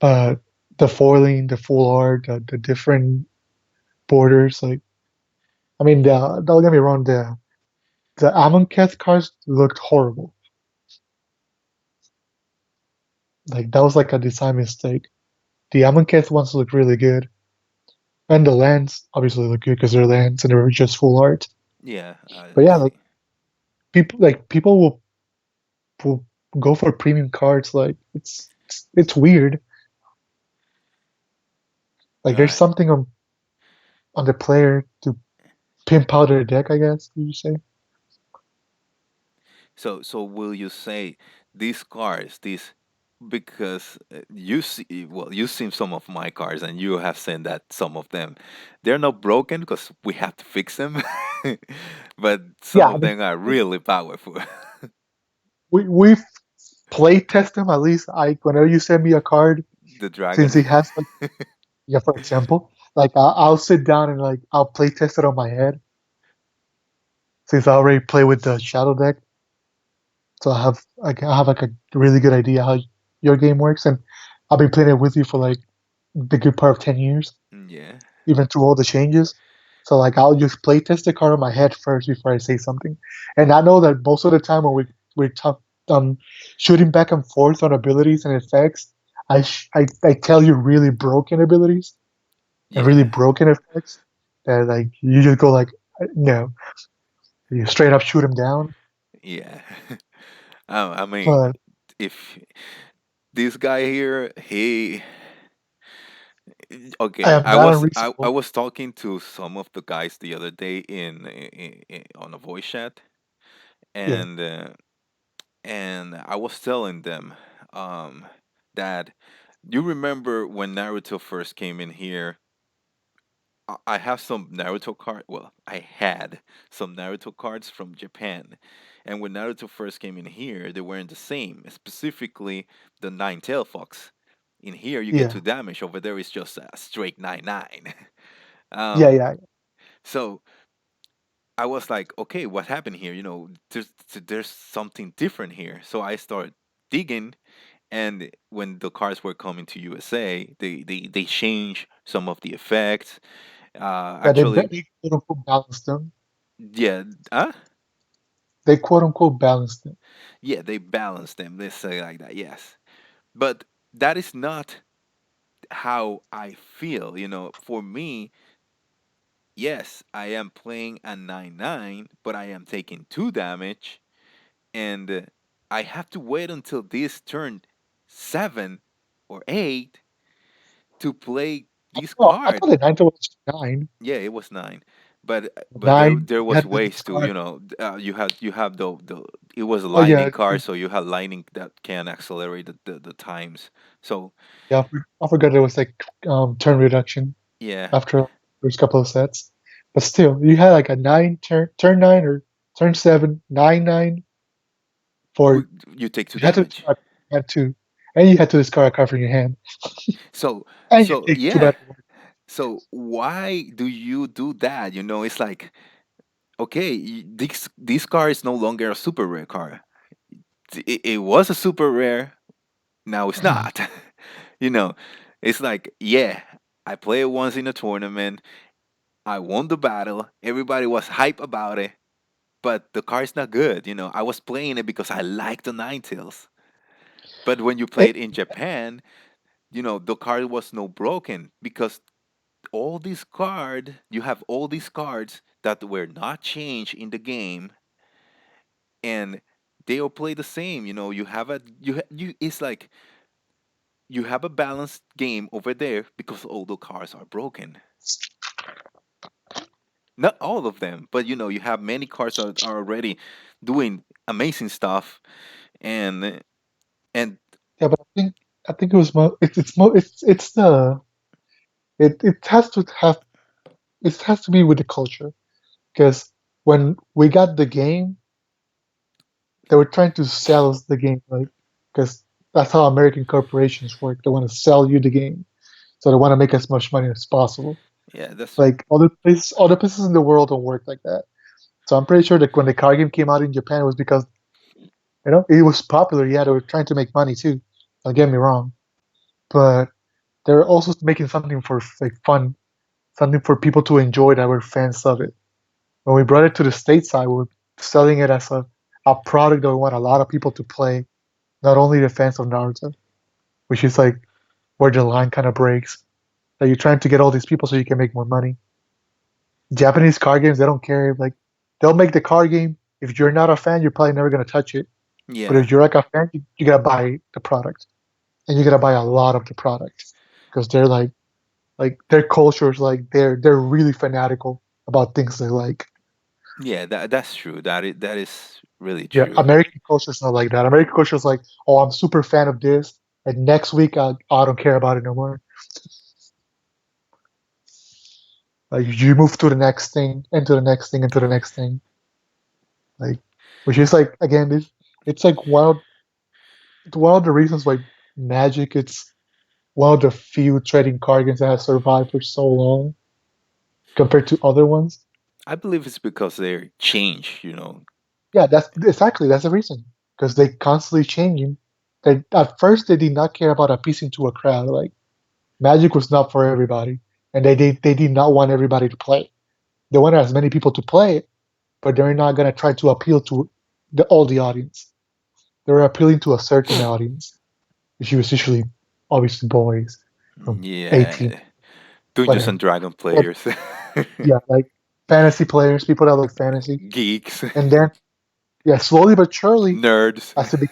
But the foiling, the full art, the different borders, like I mean, don't get me wrong, the Amonkhet cards looked horrible. Like that was like a design mistake. The Amonkhet ones look really good, and the lands obviously look good because they're lands and they were just full art. Yeah, But I yeah, see. like people will go for premium cards. Like it's weird. Like there's Right. something on the player to pimp out their deck. I guess you say. So will you say these cars, these because you see, well, you've seen some of my cars, and you have seen that some of them, they're not broken because we have to fix them, but some Yeah, of them are really powerful. we've play test them at least. I whenever you send me a card, The since dragon. he has like yeah, for example, like I'll sit down and like I'll play test it on my head since I already play with the shadow deck, so I have like a really good idea how your game works, and I've been playing it with you for like the good part of 10 years, Yeah, even through all the changes. So like I'll just play test the card on my head first before I say something, and I know that most of the time when we're shooting back and forth on abilities and effects, I tell you really broken abilities and really yeah, broken effects that like you just go like no, you straight up shoot him down. yeah. I mean, But if this guy here, he I okay, am not I unreasonable. was talking to some of the guys the other day on a voice chat, Yeah, and I was telling them um that you remember when Naruto first came in here. I have some Naruto card. Well, I had some Naruto cards from Japan, and when Naruto first came in here, they weren't the same. Specifically, the Nine Tail Fox. In here, you get yeah, 2 damage. Over there, it's just a straight 9/9. yeah, um, yeah. so I was like, okay, what happened here? There's something different here. So I started digging, and when the cards were coming to USA, they changed some of the effects. Yeah, Actually, they quote unquote balanced them. yeah, They quote unquote balanced them. yeah, they balance them. Let's say like that. Yes, but that is not how I feel. For me, yes, I am playing a 9/9, but I am taking 2 damage, and I have to wait until this turn 7 or 8 to play this Oh, I card. thought the nine was nine. Yeah, it was 9, but Nine, there you was had to ways to discard. you have the it was a Oh lightning yeah, card, so you have lightning that can accelerate the times. So yeah. I forgot there was like turn reduction yeah, after first couple of sets. But still, you had like a nine turn nine or turn seven, nine for w- you take two you had to damage. discard you had to and you had to discard a card from your hand. So And you so take two yeah. mana away. So why do you do that? It's like, okay, this card is no longer a super rare card. It was a super rare. Now it's not. you know, it's like, yeah, I played it once in a tournament. I won the battle. Everybody was hype about it. but the card's not good. I was playing it because I like the Ninetales. But when you play It, it in Japan, the card was no broken because you have all these cards that were not changed in the game, and they all play the same. You have a you. It's like you have a balanced game over there because all the cards are broken. Not all of them, but you have many cards that are already doing amazing stuff, and and yeah, but I think it was it's the it has to have it has to be with the culture because when we got the game, they were trying to sell us the game, right? Because that's how American corporations work. They want to sell you the game, so they want to make as much money as possible. yeah, that's Like other places in the world don't work like that. So I'm pretty sure that when the card game came out in Japan, it was because it was popular. Yeah, they were trying to make money too. Don't get me wrong, but they were also making something for like fun, something for people to enjoy that were fans of it. When we brought it to the stateside, we were selling it as a product that we want a lot of people to play, not only the fans of Naruto, which is like where the line kind of breaks. That you're trying to get all these people so you can make more money. Japanese card games, they don't care. Like they'll make the card game. If you're not a fan, you're probably never gonna touch it. But yeah, if you're like a fan, you gotta buy the product, and you gotta buy a lot of the product because they're like their culture is like they're really fanatical about things they like. yeah. That's true. That is really Yeah, true. American culture is not like that. American culture is like, oh, I'm super fan of this, and next week I don't care about it no more. Like you move to the next thing, into the next thing, into the next thing. Like, which is like again, it's like one of the reasons why Magic it's one of the few trading card games that has survived for so long compared to other ones. I believe it's because they change. Yeah, that's the reason because they constantly changing. They at first they did not care about appeasing to a crowd. Like Magic was not for everybody, and they did not want everybody to play. They wanted as many people to play it, but they're not gonna try to appeal to all the audience. They were appealing to a certain audience, which was usually obviously boys from 18, Yeah, Dungeons and whatever. Dragon And players, yeah, like fantasy players, people that like fantasy, geeks, and then yeah, slowly but surely, nerds. as it be,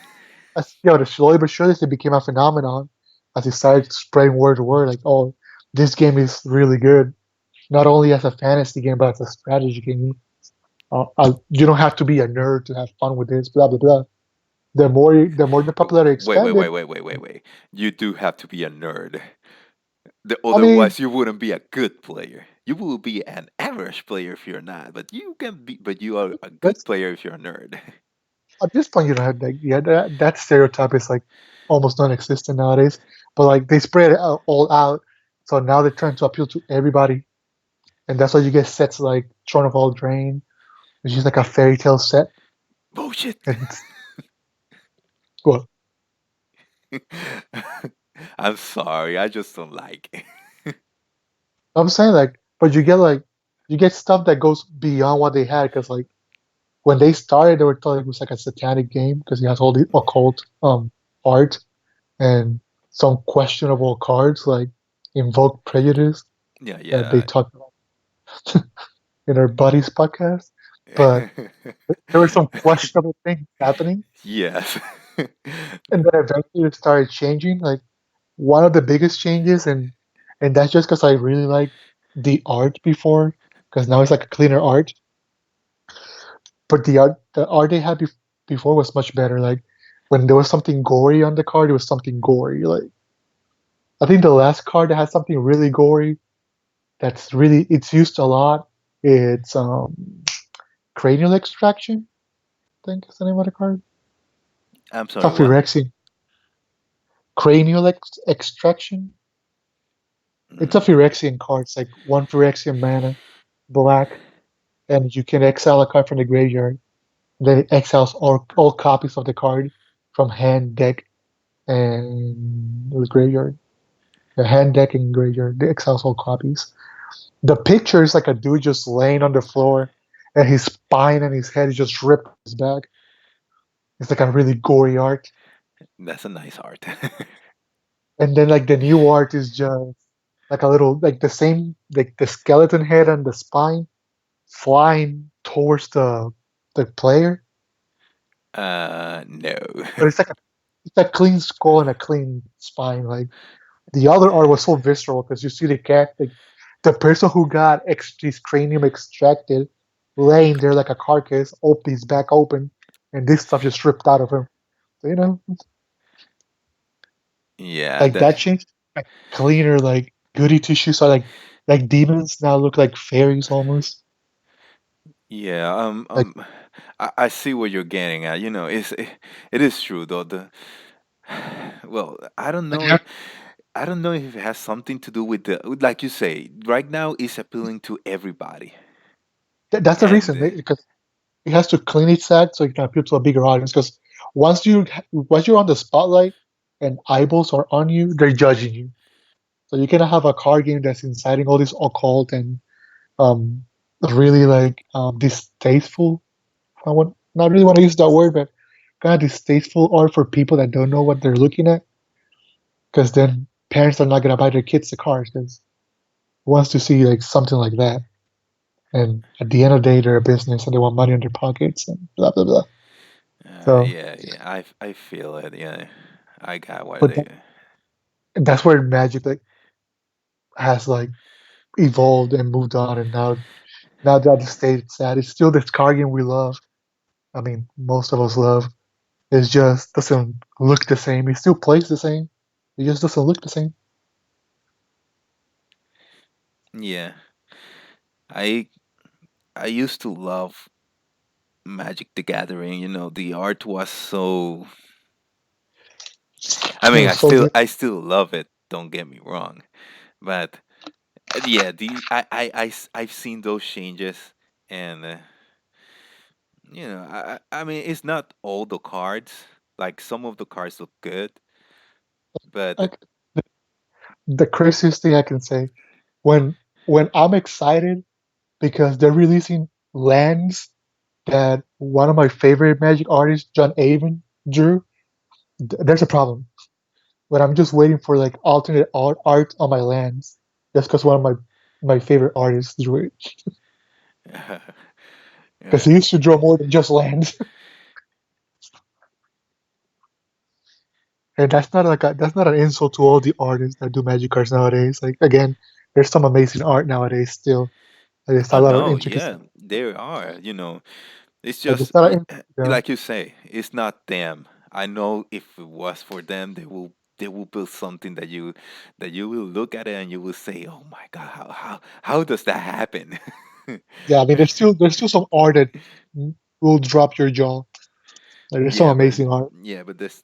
as you know, slowly but surely, as it became a phenomenon, as it started spreading word to word, like, oh, this game is really good, not only as a fantasy game but as a strategy game. You don't have to be a nerd to have fun with this. Blah blah blah. The more the popularity Wait, wait, wait, expanded. wait, wait, wait, wait. You do have to be a nerd. I mean, Otherwise, you wouldn't be a good player. You will be an average player if you're not. But you can be. But you are a good that's player if you're a nerd. at this point, you don't have that. Yeah, that stereotype is like almost non-existent nowadays. But like they spread it all out, so now they're trying to appeal to everybody, and that's why you get sets like Throne of All Drain, which is like a fairy tale set. Bullshit. And it's, well, I'm sorry. I just don't like. I'm saying like, but you get stuff that goes beyond what they had because like when they started, they were telling it was like a satanic game because it has all the occult art and some questionable cards like Invoke Prejudice Yeah, that they yeah. talked about in our buddies podcast. But there were some questionable things happening, Yes. and then eventually it started changing. Like one of the biggest changes, and that's just because I really like the art before, because now it's like a cleaner art. But the art they had before was much better. Like when there was something gory on the card, it was something gory. Like I think the last card that had something really gory it's used a lot. It's cranial extraction. I think is the name of the card. I'm It's a sorry, what? Phyrexian cranial extraction. It's a Mm, Phyrexian card. It's like one Phyrexian mana, black, and you can exile a card from the graveyard. Then it exiles all copies of the card from hand, deck, and the graveyard. The hand, deck, and graveyard. It exiles all copies. The picture is like a dude just laying on the floor, and his spine and his head is just ripped on his back. It's like a really gory art. That's a nice art. And then like the new art is just like a little like the same like the skeleton head and the spine flying towards the player, No. but it's a clean skull and a clean spine. Like the other art was so visceral because you see the cat, the person who got his cranium extracted, laying there like a carcass, open his back open, and this stuff just ripped out of him. So, Yeah, like that. that changed, like cleaner, like goody tissue. So like demons now look like fairies almost. Yeah, Like I see what you're getting at. It is true though. Well, yeah, I don't know if it has something to do with like you say, right now it's appealing to everybody. that's the And reason because it has to clean its act so it can appeal to a bigger audience. Because once you're on the spotlight and eyeballs are on you, they're judging you. So you cannot have a card game that's inciting all this occult and um really like distasteful. I want not really want to use that word, but kind of distasteful art for people that don't know what they're looking at. Because then parents are not gonna buy their kids the cards because wants to see like something like that. And at the end of the day, they're a business and they want money in their pockets and blah blah blah. So, yeah, yeah, I feel it. Yeah, I got why but they. that's where Magic like has like evolved and moved on, and now that the state it's at, it's still this card game we love. I mean, most of us love. It just doesn't look the same. It still plays the same. It just doesn't look the same. Yeah, I I used to love Magic the Gathering. The art was so. I It mean, was so good. I still love it. Don't get me wrong, but yeah, I've seen those changes, and I mean, it's not all the cards. Like some of the cards look good, but Like the craziest thing I can say when I'm excited because they're releasing lands that one of my favorite Magic artists, John Avon, drew. There's a problem. But I'm just waiting for like alternate art on my lands, just because one of my favorite artists drew it. Because he used to draw more than just lands, and that's not an insult to all the artists that do Magic cards nowadays. Like again, there's some amazing art nowadays still. Like, there's a oh lot of no, intricacy. yeah, there are. It's Like just it's not an, yeah, like you say, it's not them. I know if it was for them, they will build something that you will look at it and you will say, "Oh my God, how does that happen?" yeah. I mean, there's still some art that will drop your jaw. Like there's some Yeah, but amazing art.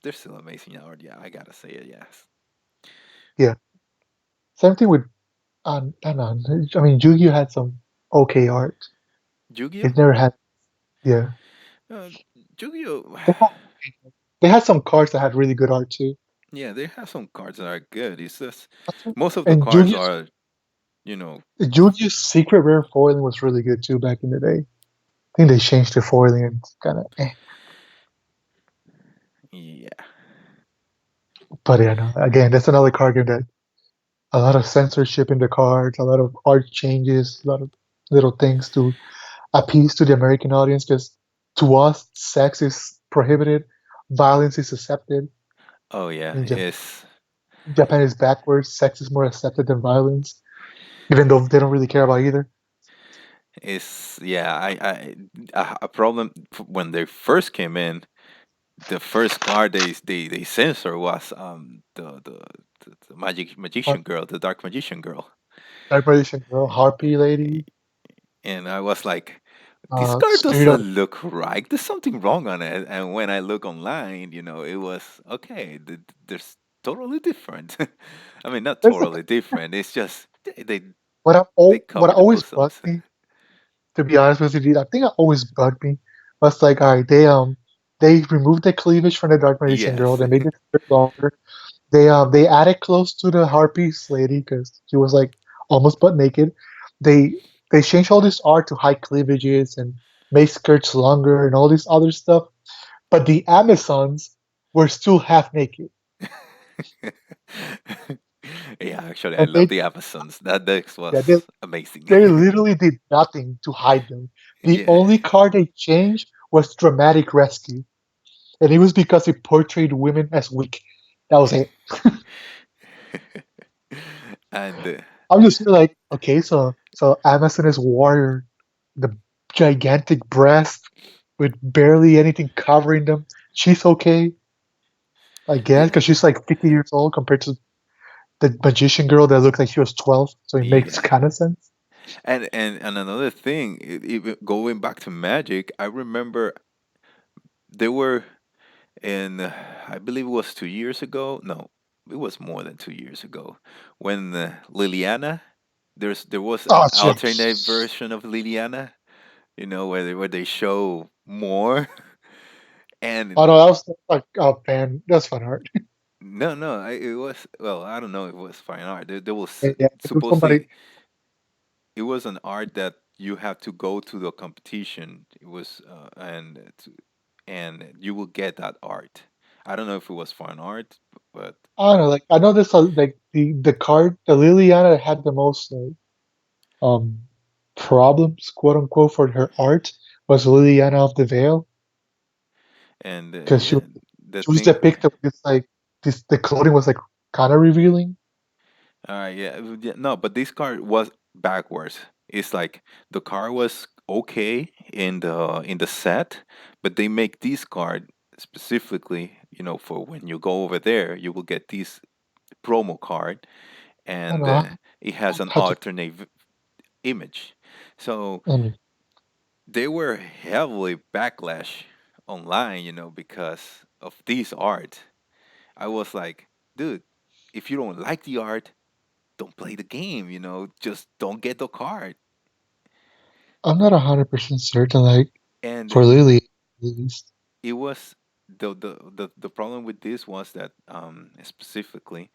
there's still amazing art. Yeah, I gotta say it. Yes, Yeah. Same thing with I don't know. I mean, Yu-Gi-Oh had some okay art. Yu-Gi-Oh. It never had. Yeah. Uh, Yu-Gi-Oh. They had, they had some cards that had really good art too. Yeah, they have some cards that are good. It's just most of the And cards are, you know, Yu-Gi-Oh's secret rare foiling was really good too back in the day. I think they changed the foiling and kind of yeah. But yeah, no. Again, that's another card game that a lot of censorship in the cards, a lot of art changes, a lot of little things to appease to the American audience because to us, sex is prohibited, violence is accepted. Oh yeah, In Japan, it's Japan is backwards. Sex is more accepted than violence, even though they don't really care about either. it's yeah. A problem when they first came in. The first card they censor was the Har- magician girl, the dark magician girl, Vibration Girl, Harpy Lady, and I was like, this card Spirit of doesn't look right. There's something wrong on it. And when I look online, it was okay. There's totally different. I mean, not There's a totally different. It's just they what cover the always bugged bosoms. me, to be honest with you, I think it always bugged me was like, all right, they removed the cleavage from the Dark Magician girl. Yes. They made it a bit longer. They added close to the Harpies lady because she was like almost butt naked. They they changed all this art to high cleavages and made skirts longer and all this other stuff. But the Amazons were still half naked, Yeah, actually, I and love the Amazons. That Dex yeah, was amazing. they literally did nothing to hide them. The Yeah. only card they changed was dramatic rescue, and it was because it portrayed women as weak. That was it. And I'm just like, okay, so Amazon is warrior, the gigantic breast with barely anything covering them. She's okay, I guess, yeah, because she's like 50 years old compared to the magician girl that looked like she was 12. So it makes yeah. kind of sense. And another thing, even going back to Magic, I remember there were in I believe it was 2 years ago. No, it was more than 2 years ago when Liliana. There was Oh an shit! alternate version of Liliana. Where they show more and Oh no, that was like, oh man, that's fun art. no, no, it was, well, I don't know if it was fine art. There was Yeah, it was somebody. supposedly it was an art that you have to go to the competition. It was and you will get that art. I don't know if it was fine art, but I don't know, like I know this like the card, the Liliana had the most um problems, quote unquote, for her art was Liliana of the Veil and because yeah, the she was thing. depicted with this like this the clothing was like kind of revealing. Yeah, yeah, no, but this card was backwards. It's like the card was okay in the set, but they make this card specifically, for when you go over there, you will get this promo card, I don't and know. it has I an have to. alternate image. So Um, they were heavily backlash online, because of this art. I was like, dude, if you don't like the art, don't play the game, just don't get the card. I'm not 100% certain. Like And for Lily, at least. it was the problem with this was that specifically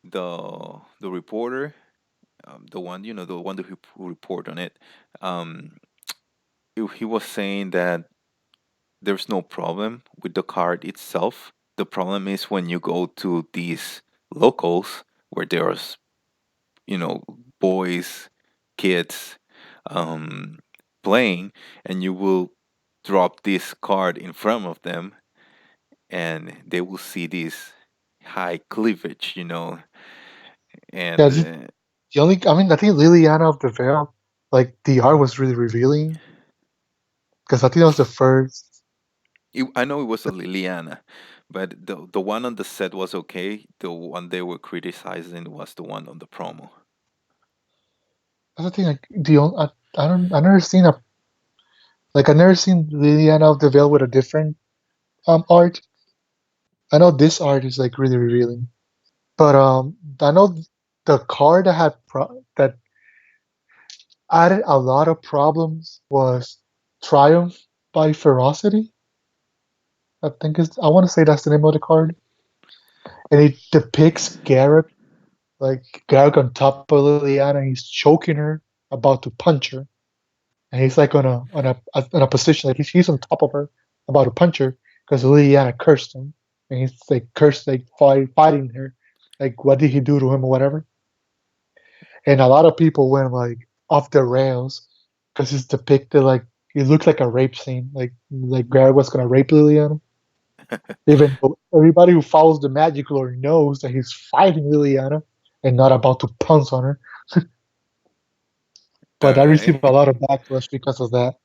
the reporter, the one who report on it, um he was saying that there's no problem with the card itself. The problem is when you go to these locals where there's, you know, boys, kids, um, playing, and you will drop this card in front of them, and they will see this high cleavage, Yeah, and the only. I mean, I think Liliana of the Veil, like the art was really revealing because I think that was the first. I know it was a Liliana, but the one on the set was okay. The one they were criticizing was the one on the promo. That's the thing. Like the only, I don't. I never seen a like I never seen Liliana of the Veil with a different art. I know this art is like really revealing, but I know the card that that added a lot of problems was Triumph by Ferocity. I want to say that's the name of the card, and it depicts Garrick on top of Liliana. He's choking her, about to punch her, and he's like on a position like he's on top of her, about to punch her because Liliana cursed him, and he's like cursed like fighting her, like what did he do to him or whatever. And a lot of people went like off the rails because it's depicted like it looked like a rape scene, like Garrick was gonna rape Liliana. Even though everybody who follows the Magic Lord knows that he's fighting Liliana and not about to pounce on her. All But I right. received a lot of backlash because of that.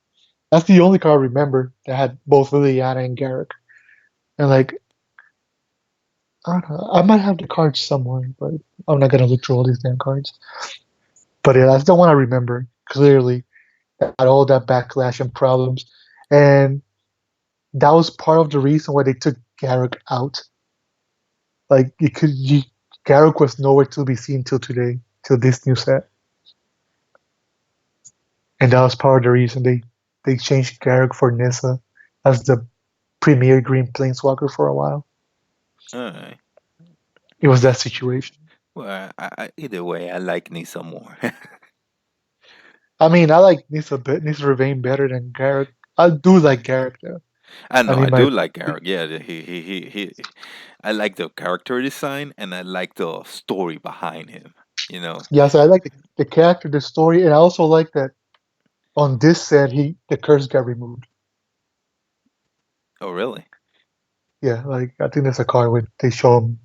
That's the only card I remember that had both Liliana and Garrick. And like, I don't know, I might have the cards somewhere, but I'm not gonna look through all these damn cards. But yeah, that's the one I remember clearly. That had all that backlash and problems, and that was part of the reason why they took Garrick out. Like, Garrick was nowhere to be seen till today, till this new set. And that was part of the reason they changed Garrick for Nissa as the premier green planeswalker for a while. All right. It was that situation. Well, either way, I like Nisa more. I mean, I like Nisa Ravain better than Garrick. I do like Garrick though. I I know I mean, my do like Garrick. Yeah, he. I like the character design and I like the story behind him. You know. yeah. So I like the character, the story, and I also like that on this set the curse got removed. Oh, really? Yeah, like I think there's a card where they show him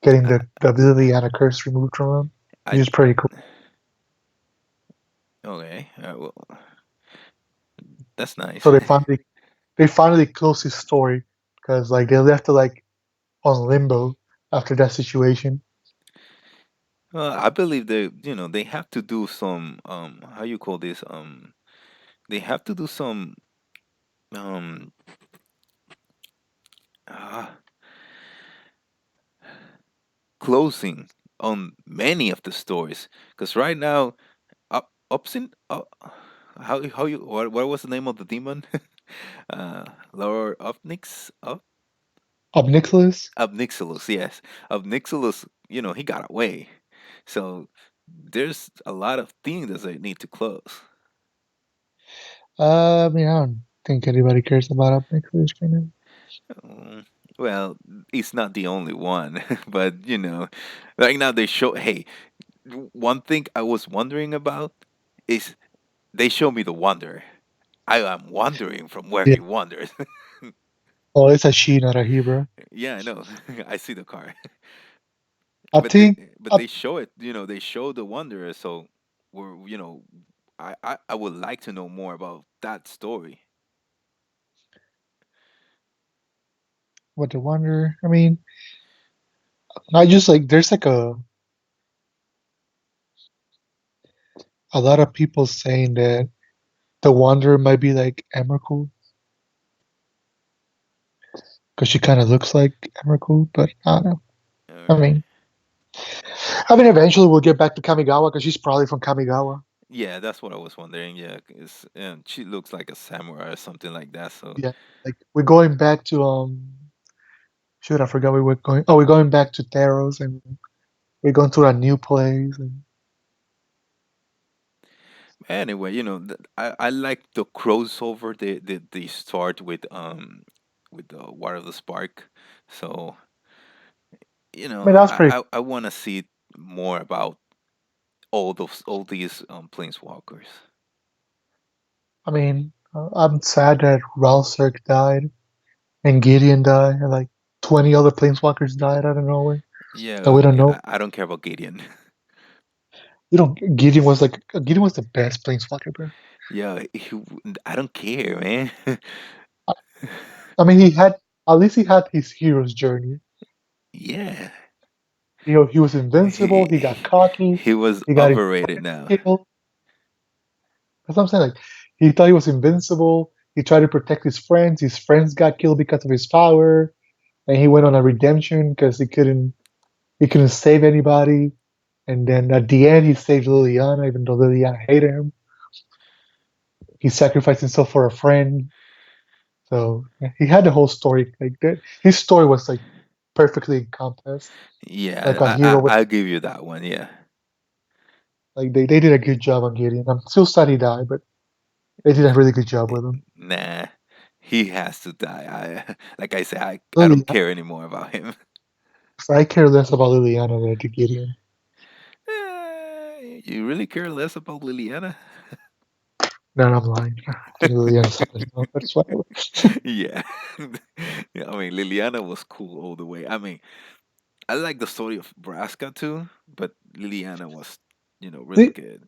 getting I, the Liliana curse removed from him, I which is pretty cool. okay. Well, that's nice. So they finally closed his story because like they left it like on limbo after that situation. I believe they have to do some how you call this they have to do some um uh, closing on many of the stories because right now ups in how you what was the name of the demon Lord Obnixilis, Obnixilus, yes. Obnixilus, he got away. So there's a lot of things that they need to close. I mean, I don't think anybody cares about Obnixilis right now. Mm, well, it's not the only one, but right now they show. Hey, one thing I was wondering about is they show me the Wanderer. I am wandering from where Yeah. he wanders. Oh, it's a she, not a he, bro. Yeah, I know. I see the car, I but they think but I, they show it. They show the Wanderer, so we're I would like to know more about that story. what the wonder. I mean, I just like there's like a lot of people saying that the Wanderer might be like Emrakul because she kind of looks like Emrakul, but I don't know. I Okay. mean, eventually we'll get back to Kamigawa because she's probably from Kamigawa. Yeah, that's what I was wondering. Yeah, she looks like a samurai or something like that. So, Yeah, like we're going back to shoot, I forgot we were going. Oh, we're going back to Theros and we're going to a new place. And anyway, I like the crossover. They start with the War of the Spark. So, I mean, that's pretty. I want to see more about all these planeswalkers. I mean, I'm sad that Ralsek died and Gideon died and like 20 other planeswalkers died out of nowhere that Yeah, we don't know. I don't care about Gideon. You know, Gideon was the best planeswalker, bro. Yeah, I don't care, man. I, I mean, at least he had his hero's journey. Yeah, You know, he was invincible. he He got cocky. he was He got his overrated friends now. killed. That's what I'm saying. Like, he thought he was invincible. He tried to protect his friends. His friends got killed because of his power, and he went on a redemption because he couldn't save anybody. And then at the end, he saved Liliana, even though Liliana hated him. He sacrificed himself for a friend. So yeah, he had the whole story. Like that, his story was like perfectly encompassed, Yeah, like a hero. I'll give you that one. Yeah. Like they did a good job on Gideon. I'm still sad he died, but they did a really good job with him. Nah, he has to die. Like I said, I don't Liliana, care anymore about him. I care less about Liliana than I do Gideon. You really care less about Liliana? No, I'm lying. I think Liliana's something else, but it's whatever. Yeah. Yeah, I mean, Liliana was cool all the way. I mean, I like the story of Braska too, but Liliana was, really Li- good.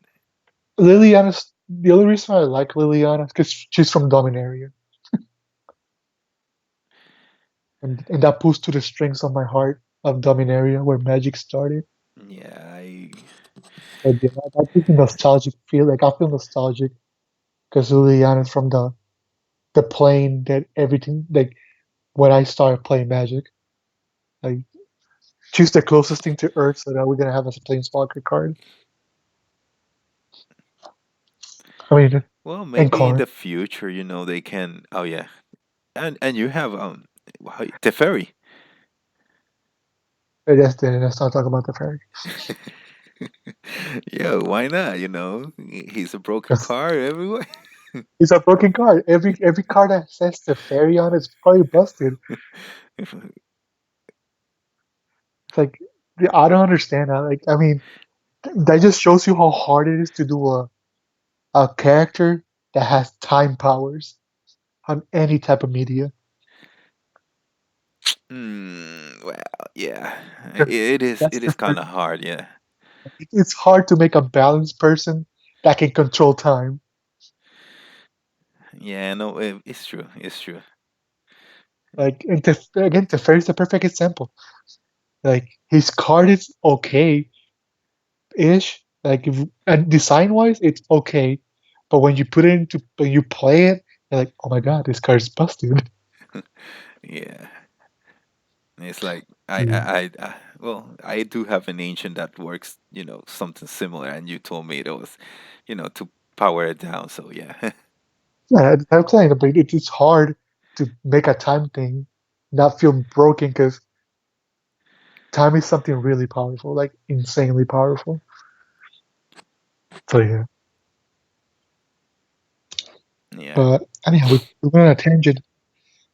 Liliana's the only reason I like Liliana is because she's from Dominaria, and that pulls to the strings of my heart of Dominaria, where Magic started. Yeah, And yeah, that gives me nostalgic feel. Like I feel nostalgic because Liliana's from the plane that everything like when I started playing Magic. Like she's the closest thing to Earth so that we're gonna have as a Planeswalker card. I mean, well, and maybe in Karn. the future, they can. Oh yeah, and you have Teferi. Let's not talk about the fairy. Yeah, why not? He's a broken car everywhere. It's a broken car. Every car that says the ferry on it's probably busted. It's like I don't understand that. Like I mean, that just shows you how hard it is to do a character that has time powers on any type of media. Well, yeah, Sure. it is. That's It the is kind first. of hard. Yeah, It's hard to make a balanced person that can control time. yeah. No, it's true. It's true. Like and again, Teferi's the perfect example. Like his card is okay ish. Like if, and design wise, it's okay. But when you play it, you're like, oh my god, this card is busted. Yeah, it's like Yeah. well, I do have an ancient that works. Something similar, and you told me it was, to power it down. So yeah. Yeah, I'm saying, but it's hard to make a time thing not feel broken because time is something really powerful, like insanely powerful. So yeah. Yeah. But anyhow, we went on a tangent.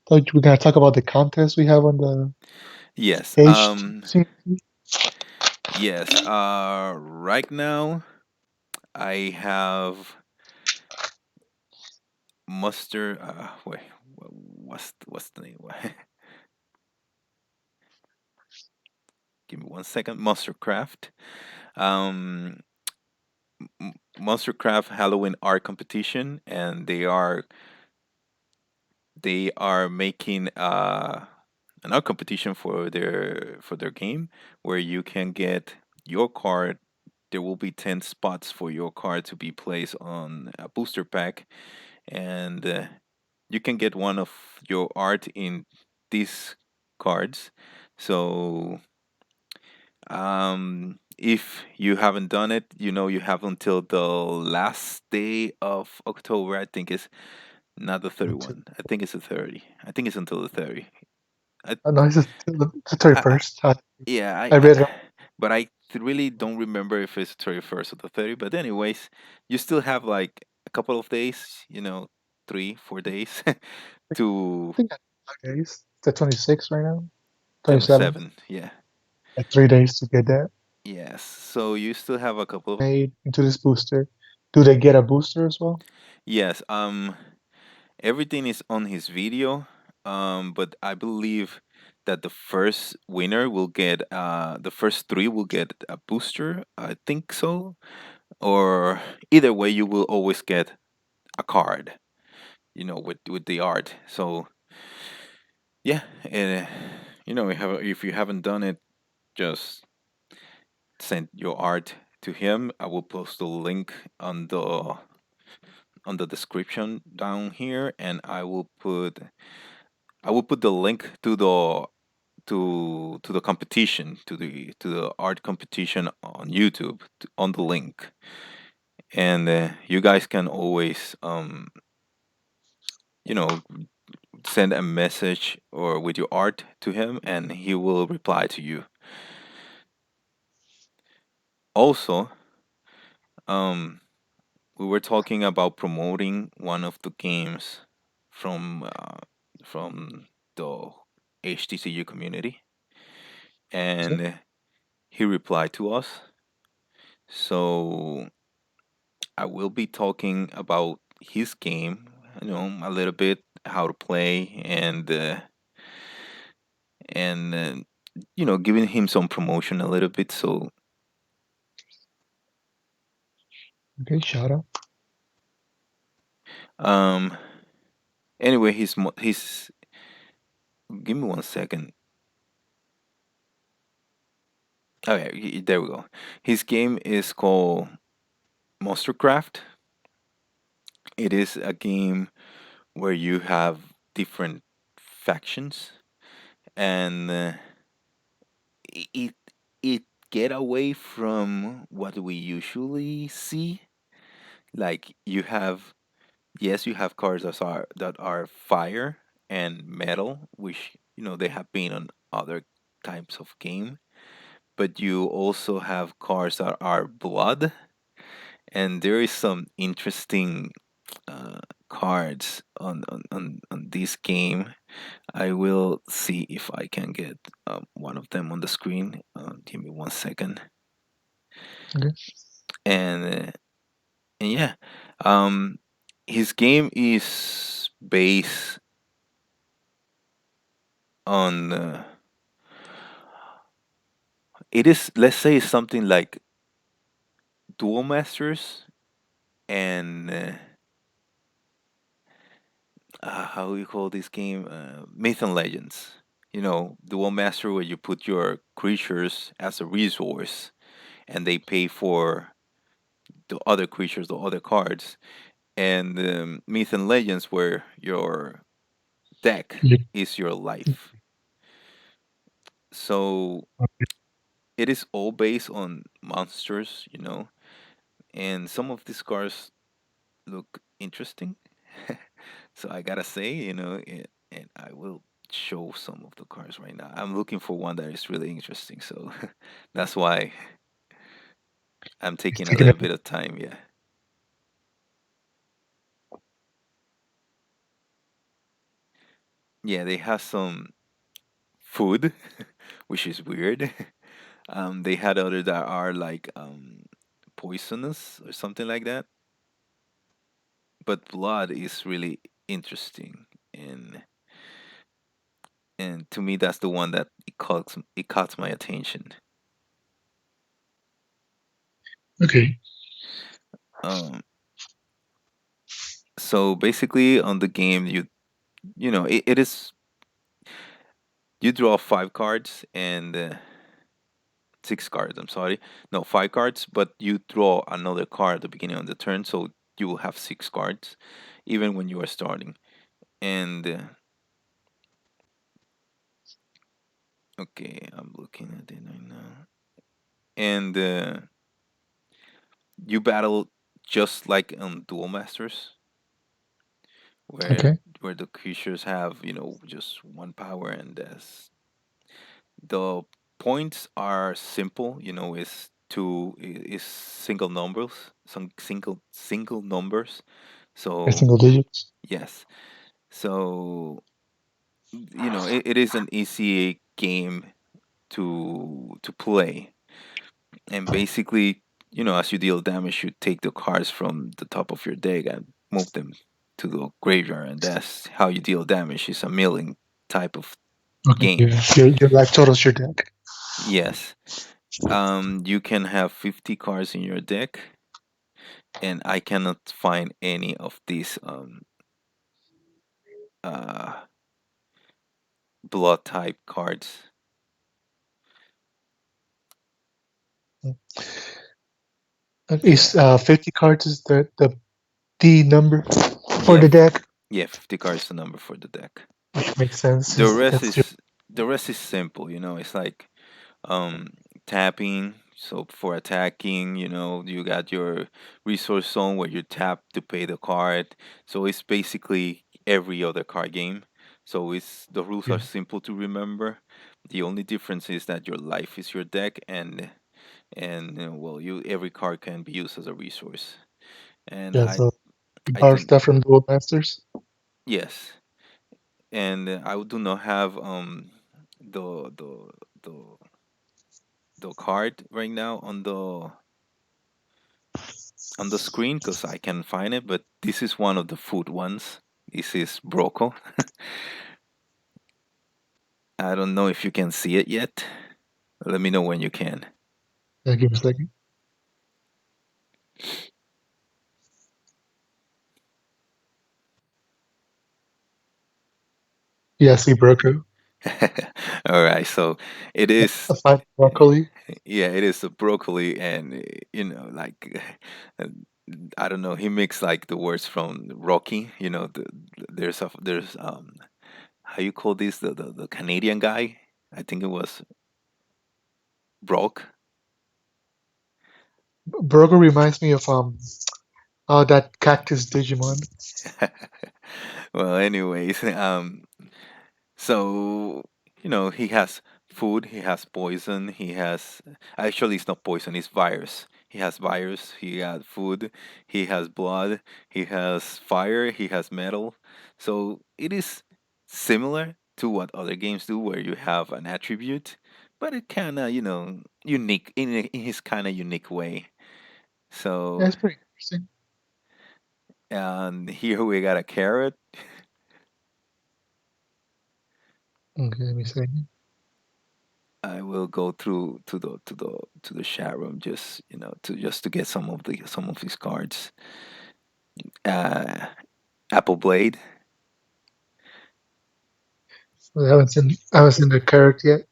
Like we're gonna talk about the contest we have on the Yes. HTC. Yes. Right now I have mustard. Wait. What's the name? Give me 1 second. Monstercraft. Um, Monstercraft Halloween art competition, and they are making an art competition for their game where you can get your card. There will be 10 spots for your card to be placed on a booster pack, and you can get one of your art in these cards. So if you haven't done it, you have until the last day of October. I think it's not the 31. I think it's the 30. I think it's until the 30. I, No, it's just the I 31st. yeah, I read it. but I really don't remember if it's the 31st or the 30. But anyways, you still have like a couple of days, 3, 4 days to I think that's 5 days. It's the 26th right now. 27th. 27. Yeah. Like 3 days to get that Yes. So you still have a couple of. made into this booster. Do they get a booster as well? Yes. Everything is on his video. But I believe that the first winner will get the first three will get a booster. I think so. Or either way, you will always get a card. With the art. So yeah, and if you haven't done it, just send your art to him. I will post the link on the description down here, and I will put the link to the competition, to the art competition on YouTube, on the link, and you guys can always you know send a message or with your art to him, and he will reply to you. Also, um we were talking about promoting one of the games from the HTCU community, Sure. and he replied to us. So I will be talking about his game, a little bit, how to play, and giving him some promotion a little bit. So Okay, shout out. um anyway, his give me 1 second. Okay, there we go. His game is called Monstercraft. It is a game where you have different factions, and it it get away from what we usually see. Like you have cars that are fire and metal, which they have been on other types of game. but you also have cards that are blood, and there is some interesting uh, cards on this game. I will see if I can get one of them on the screen. Give me 1 second. Okay. And and yeah, um, his game is based on it is, let's say, something like Duel Masters and how do you call this game? Myth and Legends. You know, Duel Master, where you put your creatures as a resource and they pay for the other creatures, the other cards, and Myth and Legends, where your deck You, is your life. So it is all based on monsters, you know, and some of these cards look interesting. So I gotta say, and I will show some of the cards right now. I'm looking for one that is really interesting, so that's why I'm he's taking a taking little it. bit of time. Yeah, yeah, they have some food, which is weird. They had other that are like poisonous or something like that. But blood is really interesting, and and to me that's the one that it caught my attention. Okay. Um, so basically on the game it is you draw 5 cards and 6 cards. I'm sorry, no 5 cards, but you draw another card at the beginning of the turn, so you will have 6 cards, even when you are starting. And okay, I'm looking at it right now. And you battle just like on Duel Masters, where Okay. where the creatures have just one power, and the points are simple. Is single numbers, some single numbers. A So single digits. yes, so it is an easy game to play. And basically, as you deal damage, you take the cards from the top of your deck and move them to the graveyard, and that's how you deal damage. It's a milling type of Okay. game. Yeah. Your life totals your deck. Yes. You can have 50 cards in your deck, and I cannot find any of these uh blood type cards. Is Yeah. 50 cards is the D number for Yeah. the deck, Yeah, 50 cards is the number for the deck. which makes sense The since rest that's your. is the rest is simple, it's like um tapping. So for attacking, you got your resource zone where you tap to pay the card. So it's basically every other card game. So it's the rules Yeah. are simple to remember. The only difference is that your life is your deck, and well, you every card can be used as a resource. And Yeah. i So you i borrow do. stuff from Duel Masters. Yes. And I do not have the the the the card right now on the screen because I can find it, but this is one of the food ones. This is broco. I don't know if you can see it yet. Let me know when you can. Give me a second. Yeah, I see Broco. All right, so it is. A fine broccoli. Yeah, it is a broccoli, and like uh, I don't know. He mixed like the words from Rocky. There's how you call this, the Canadian guy. I think it was Brock. Broco reminds me of that cactus Digimon. Well, anyways, so he has food. He has poison. He has actually it's not poison. It's virus. He has virus. He has food. He has blood. He has fire. He has metal. So it is similar to what other games do, where you have an attribute, but it kind of unique in his kind of unique way. Yeah, So it's pretty interesting. and here we got a carrot. Okay, let me see. I will go through to the chat room just to get some of these cards. Uh, Apple Blade. I haven't seen the character yet.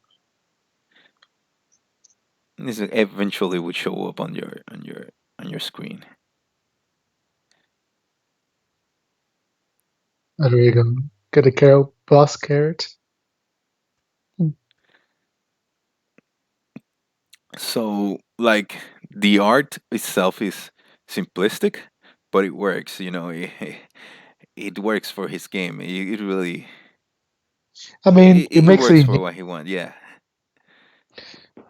This eventually would show up on your screen. Oh, there you go. Get a carrot, boss carrot. Hmm. So like the art itself is simplistic, but it works. It works for his game. It really I mean, it, it it makes it works for unique. what he wants. Yeah.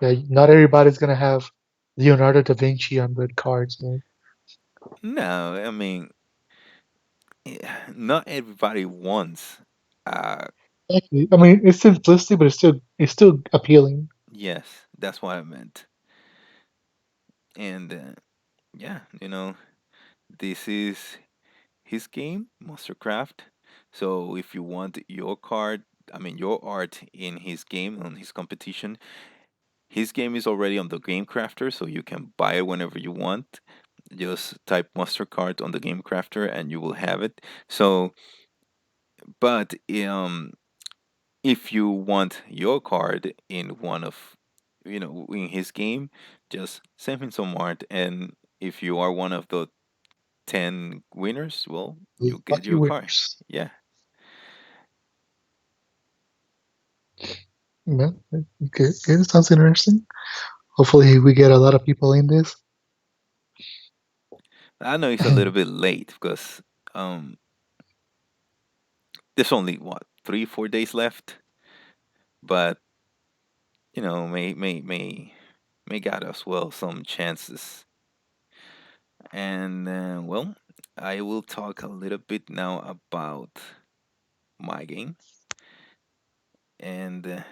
Yeah, not everybody's gonna have Leonardo da Vinci on red cards, man. No, I mean, not everybody wants. Uh, Actually, I mean, it's simplistic, but it's still appealing. yes, that's what I meant. And yeah, this is his game, Monstercraft. So if you want your card, I mean your art in his game on his competition, his game is already on the Game Crafter, so you can buy it whenever you want. Just type Monstercard on the Game Crafter and you will have it. So, but if you want your card in one of in his game, just send him some art, and if you are one of the 10 winners, well, The you get lucky your card. winners. Yeah. Yeah, okay, it sounds interesting. Hopefully, we get a lot of people in this. I know it's a little bit late because um there's only what 3 4 days left, but may got as well some chances. And well, I will talk a little bit now about my game. And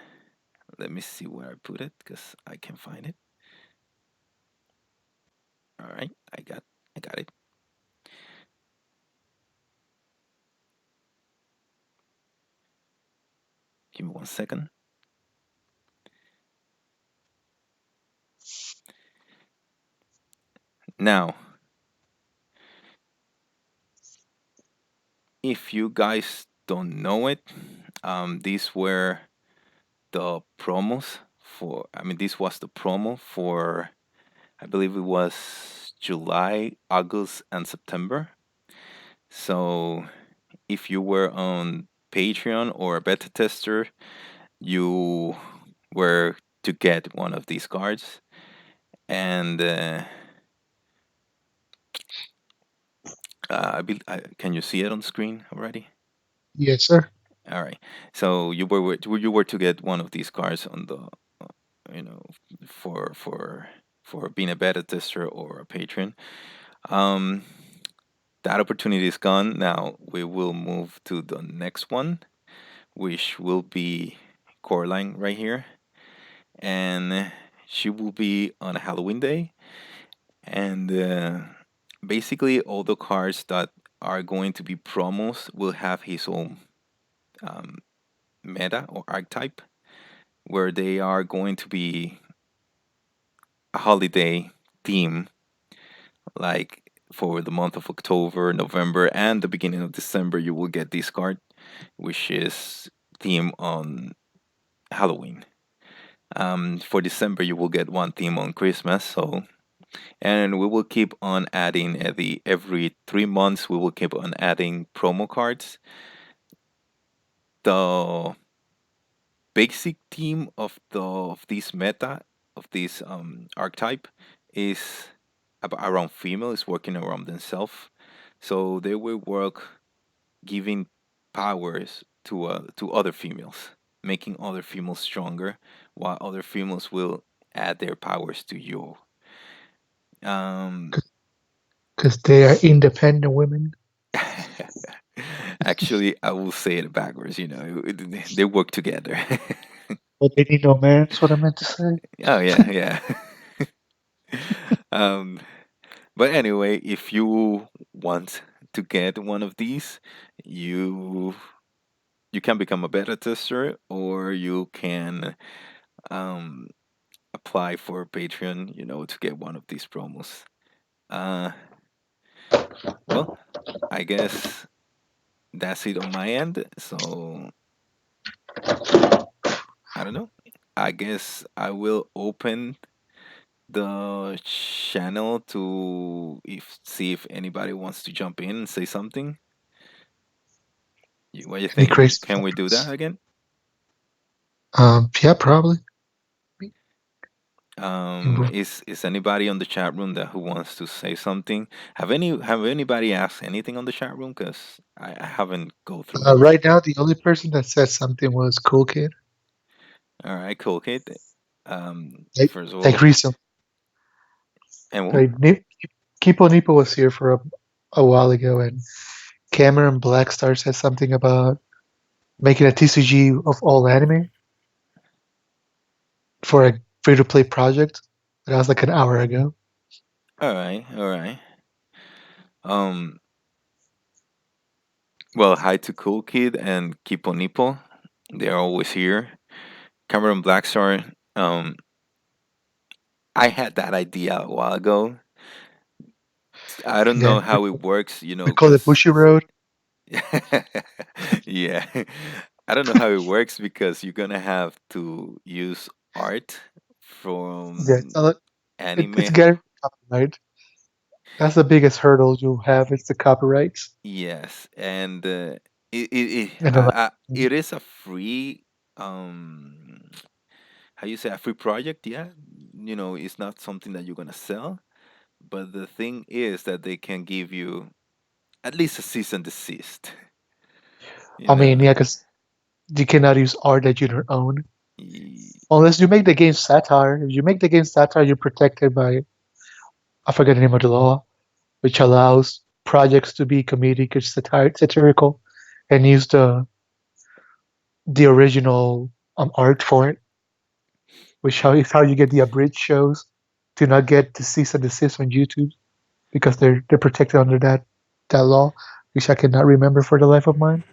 let me see where I put it because I can find it. All right, I got it. Give me 1 second. Now, if you guys don't know it, these were the promos for. I mean, this was the promo for. I believe it was July, August, and September. So, if you were on Patreon or a beta tester, you were to get one of these cards. And can you see it on screen already? Yes, sir. All right. So you were to get one of these cards on the you know for being a beta tester or a patron. Um, that opportunity is gone. Now we will move to the next one, which will be Coraline right here, and she will be on Halloween Day, and basically all the cards that are going to be promos will have his own um, meta or archetype, where they are going to be a holiday theme, like for the month of October, November, and the beginning of December. You will get this card, which is theme on Halloween. For December, you will get one theme on Christmas. So, and we will keep on adding every 3 months. We will keep on adding promo cards. The basic theme of this meta of this archetype is around female, is working around themselves. So they will work giving powers to other females. making other females stronger, while other females will add their powers to you. Um, because they are independent women. Actually, I will say it backwards. They work together. But they need no man. That's what I meant to say. Oh yeah, yeah. um, but anyway, if you want to get one of these, you you can become a beta tester, or you can um apply for Patreon, to get one of these promos. Uh, well, I guess that's it on my end. So I don't know. I guess I will open the channel to if see if anybody wants to jump in and say something. What do you Any think? crazy Can we do that topics? again? Yeah, probably. Is anybody on the chat room that who wants to say something? Have anybody asked anything on the chat room? Because I haven't go through it. Right now, the only person that said something was Cool Kid. All right, cool, Kate. Like, First of like all, recently. and what? Like, Kipo Nipo was here for a while ago, and Cameron Blackstar said something about making a TCG of all anime for a free to play project. That was like an hour ago. All right, all right. Um, well, hi to Cool Kid and Kipo Nipo. They're always here. Cameron Blackstar. I had that idea a while ago. I don't And know then how it works, we call it because Bushy Road. yeah, I don't know how it works because you're gonna have to use art Yeah, from it's anime. getting copyright. That's the biggest hurdle you have. It's the copyrights Yes, and and the it is a free how you say, a free project. Yeah, it's not something that you're gonna sell, but the thing is that they can give you at least a cease and desist. You I mean, know. yeah, because you cannot use art that you don't own Ye- unless you make the game satire. If you make the game satire, you're protected by I forget the name of the law, which allows projects to be comedic or satirical and use the original art for it, which is how you get the abridged shows to not get the cease and desist on YouTube because they're protected under that law, which I cannot remember for the life of mine.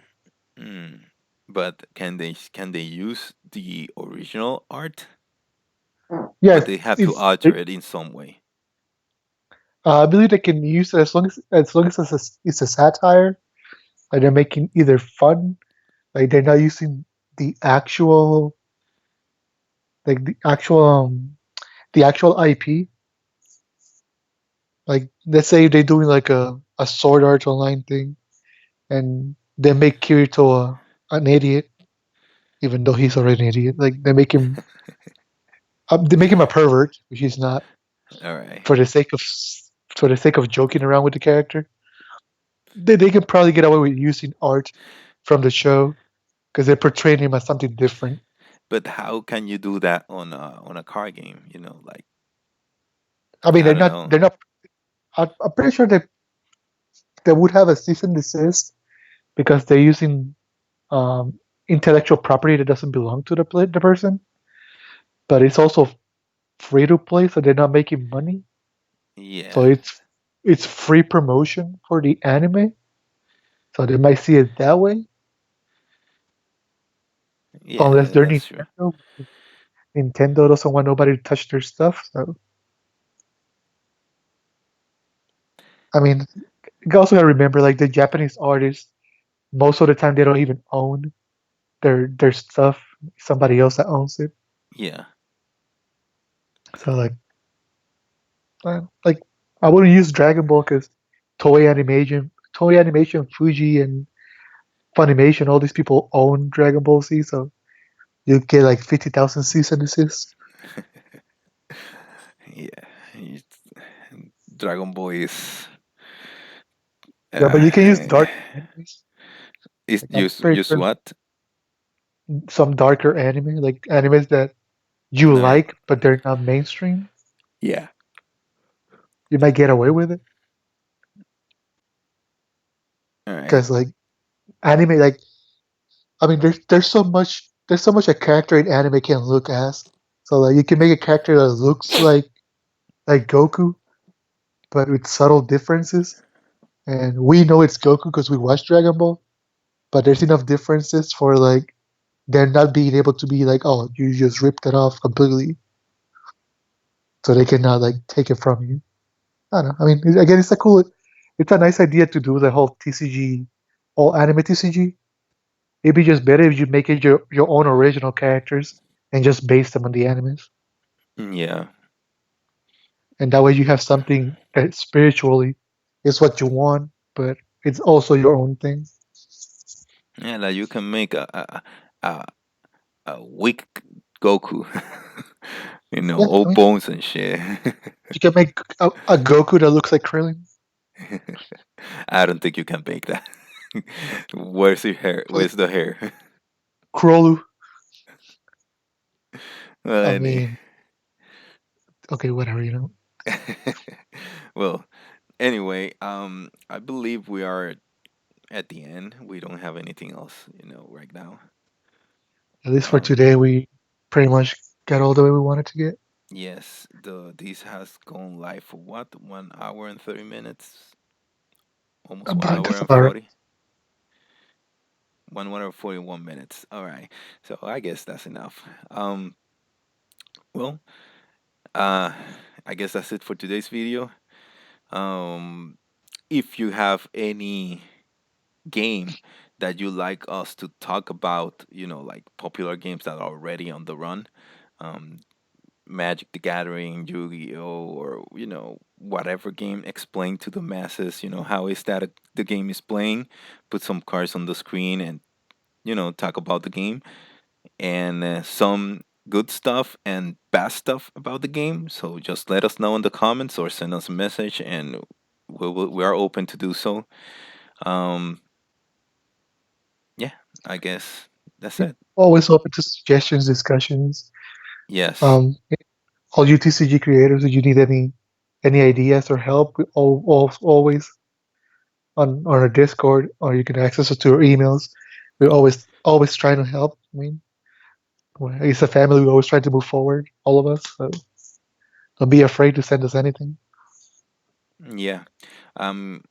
Mm. But can they use the original art, or Yeah, they have to it's alter it in some way? I believe they can use it as long as it's a satire. Like they're making either fun, like they're not using the actual like the actual IP. Like let's say they're doing like a sword art online thing, and they make Kirito an idiot, even though he's already an idiot. Like they make him a pervert, which he's not, All right. for the sake of joking around with the character. They can probably get away with using art from the show because they're portraying him as something different. But how can you do that on a card game? Like, I mean, I they're don't not. know. They're not. I'm pretty sure they would have a cease and desist because they're using um, intellectual property that doesn't belong to the person, but it's also free to play, so they're not making money. So Yeah, it's free promotion for the anime. So they might see it that way, unless yeah, they're that's true. Nintendo. Nintendo doesn't want nobody to touch their stuff. So I mean, you also gotta remember, like the Japanese artists, most of the time they don't even own their stuff. Somebody else that owns it. Yeah, So like I wouldn't use Dragon Ball because Toei Animation, Fuji, and Funimation, all these people own Dragon Ball Z. So you get like 50,000 cease and desist. yeah. It's- Dragon Ball Yeah, uh, but you can use dark animes. is Like I'm use pretty use sure what? some darker anime, like animes that you All right. like, but they're not mainstream. Yeah. You might get away with it All right. because like anime, like I mean, there's so much a character in anime can look as. So like you can make a character that looks like Goku, but with subtle differences. And we know it's Goku because we watched Dragon Ball, but there's enough differences for like they're not being able to be like, oh, you just ripped it off completely, so they cannot like take it from you. I don't know. I mean, again, it's a nice idea to do the whole TCG, all anime TCG. It'd be just better if you make it your own original characters and just base them on the animes, Yeah. and that way you have something that spiritually is what you want, but it's also your own thing. Yeah, like you can make a, a weak Goku. Yeah, All I mean, bones and shit. you can make a Goku that looks like Krillin, I don't think you can make that. Where's your hair? like Where's the hair? Krolu. Well, I any. mean, okay, whatever, you know. Well, anyway, I believe we are at the end. We don't have anything else, right now. At least for Um, today, we pretty much got all the way we wanted to get. yes, the this has gone live for what? 1 hour and 30 minutes, almost one But hour that's and about right. 40. 1 hour and 41 minutes. All right, so I guess that's enough. Well, uh, I guess that's it for today's video. Um, if you have any game that you like us to talk about, like popular games that are already on the run, um, Magic the Gathering, Yu-Gi-Oh, or whatever game, explain to the masses, how is that the game is playing, put some cards on the screen and talk about the game and some good stuff and bad stuff about the game. So just let us know in the comments or send us a message, and we are open to do so. Um, yeah, I guess that's it. Always open to suggestions, discussions. Yes. Um, all you TCG creators, if you need any ideas or help, we always on our Discord, or you can access it to our emails. We're always trying to help. I mean, it's a family. We always try to move forward, all of us. So don't be afraid to send us anything. Yeah. Um,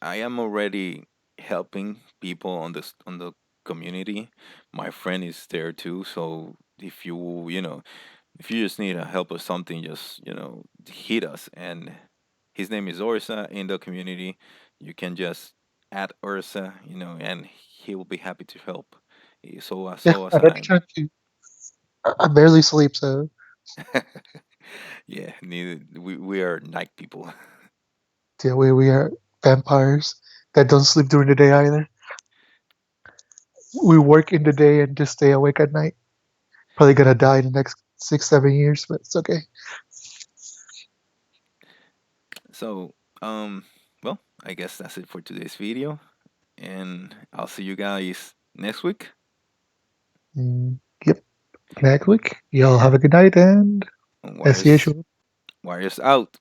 I am already helping people on the community. My friend is there too, so if if you just need a help or something, just hit us. And his name is Urza in the community. You can just add Urza, and he will be happy to help. Yeah, So as at any I'm. time too. I barely sleep, so Yeah, neither we are night people. yeah, we are vampires that don't sleep during the day either. We work in the day and just stay awake at night. Probably gonna die in the next 6 7 years, but it's okay. So, well, I guess that's it for today's video, and I'll see you guys next week. Yep. Next week, y'all have a good night and as Wires, usual. wires out.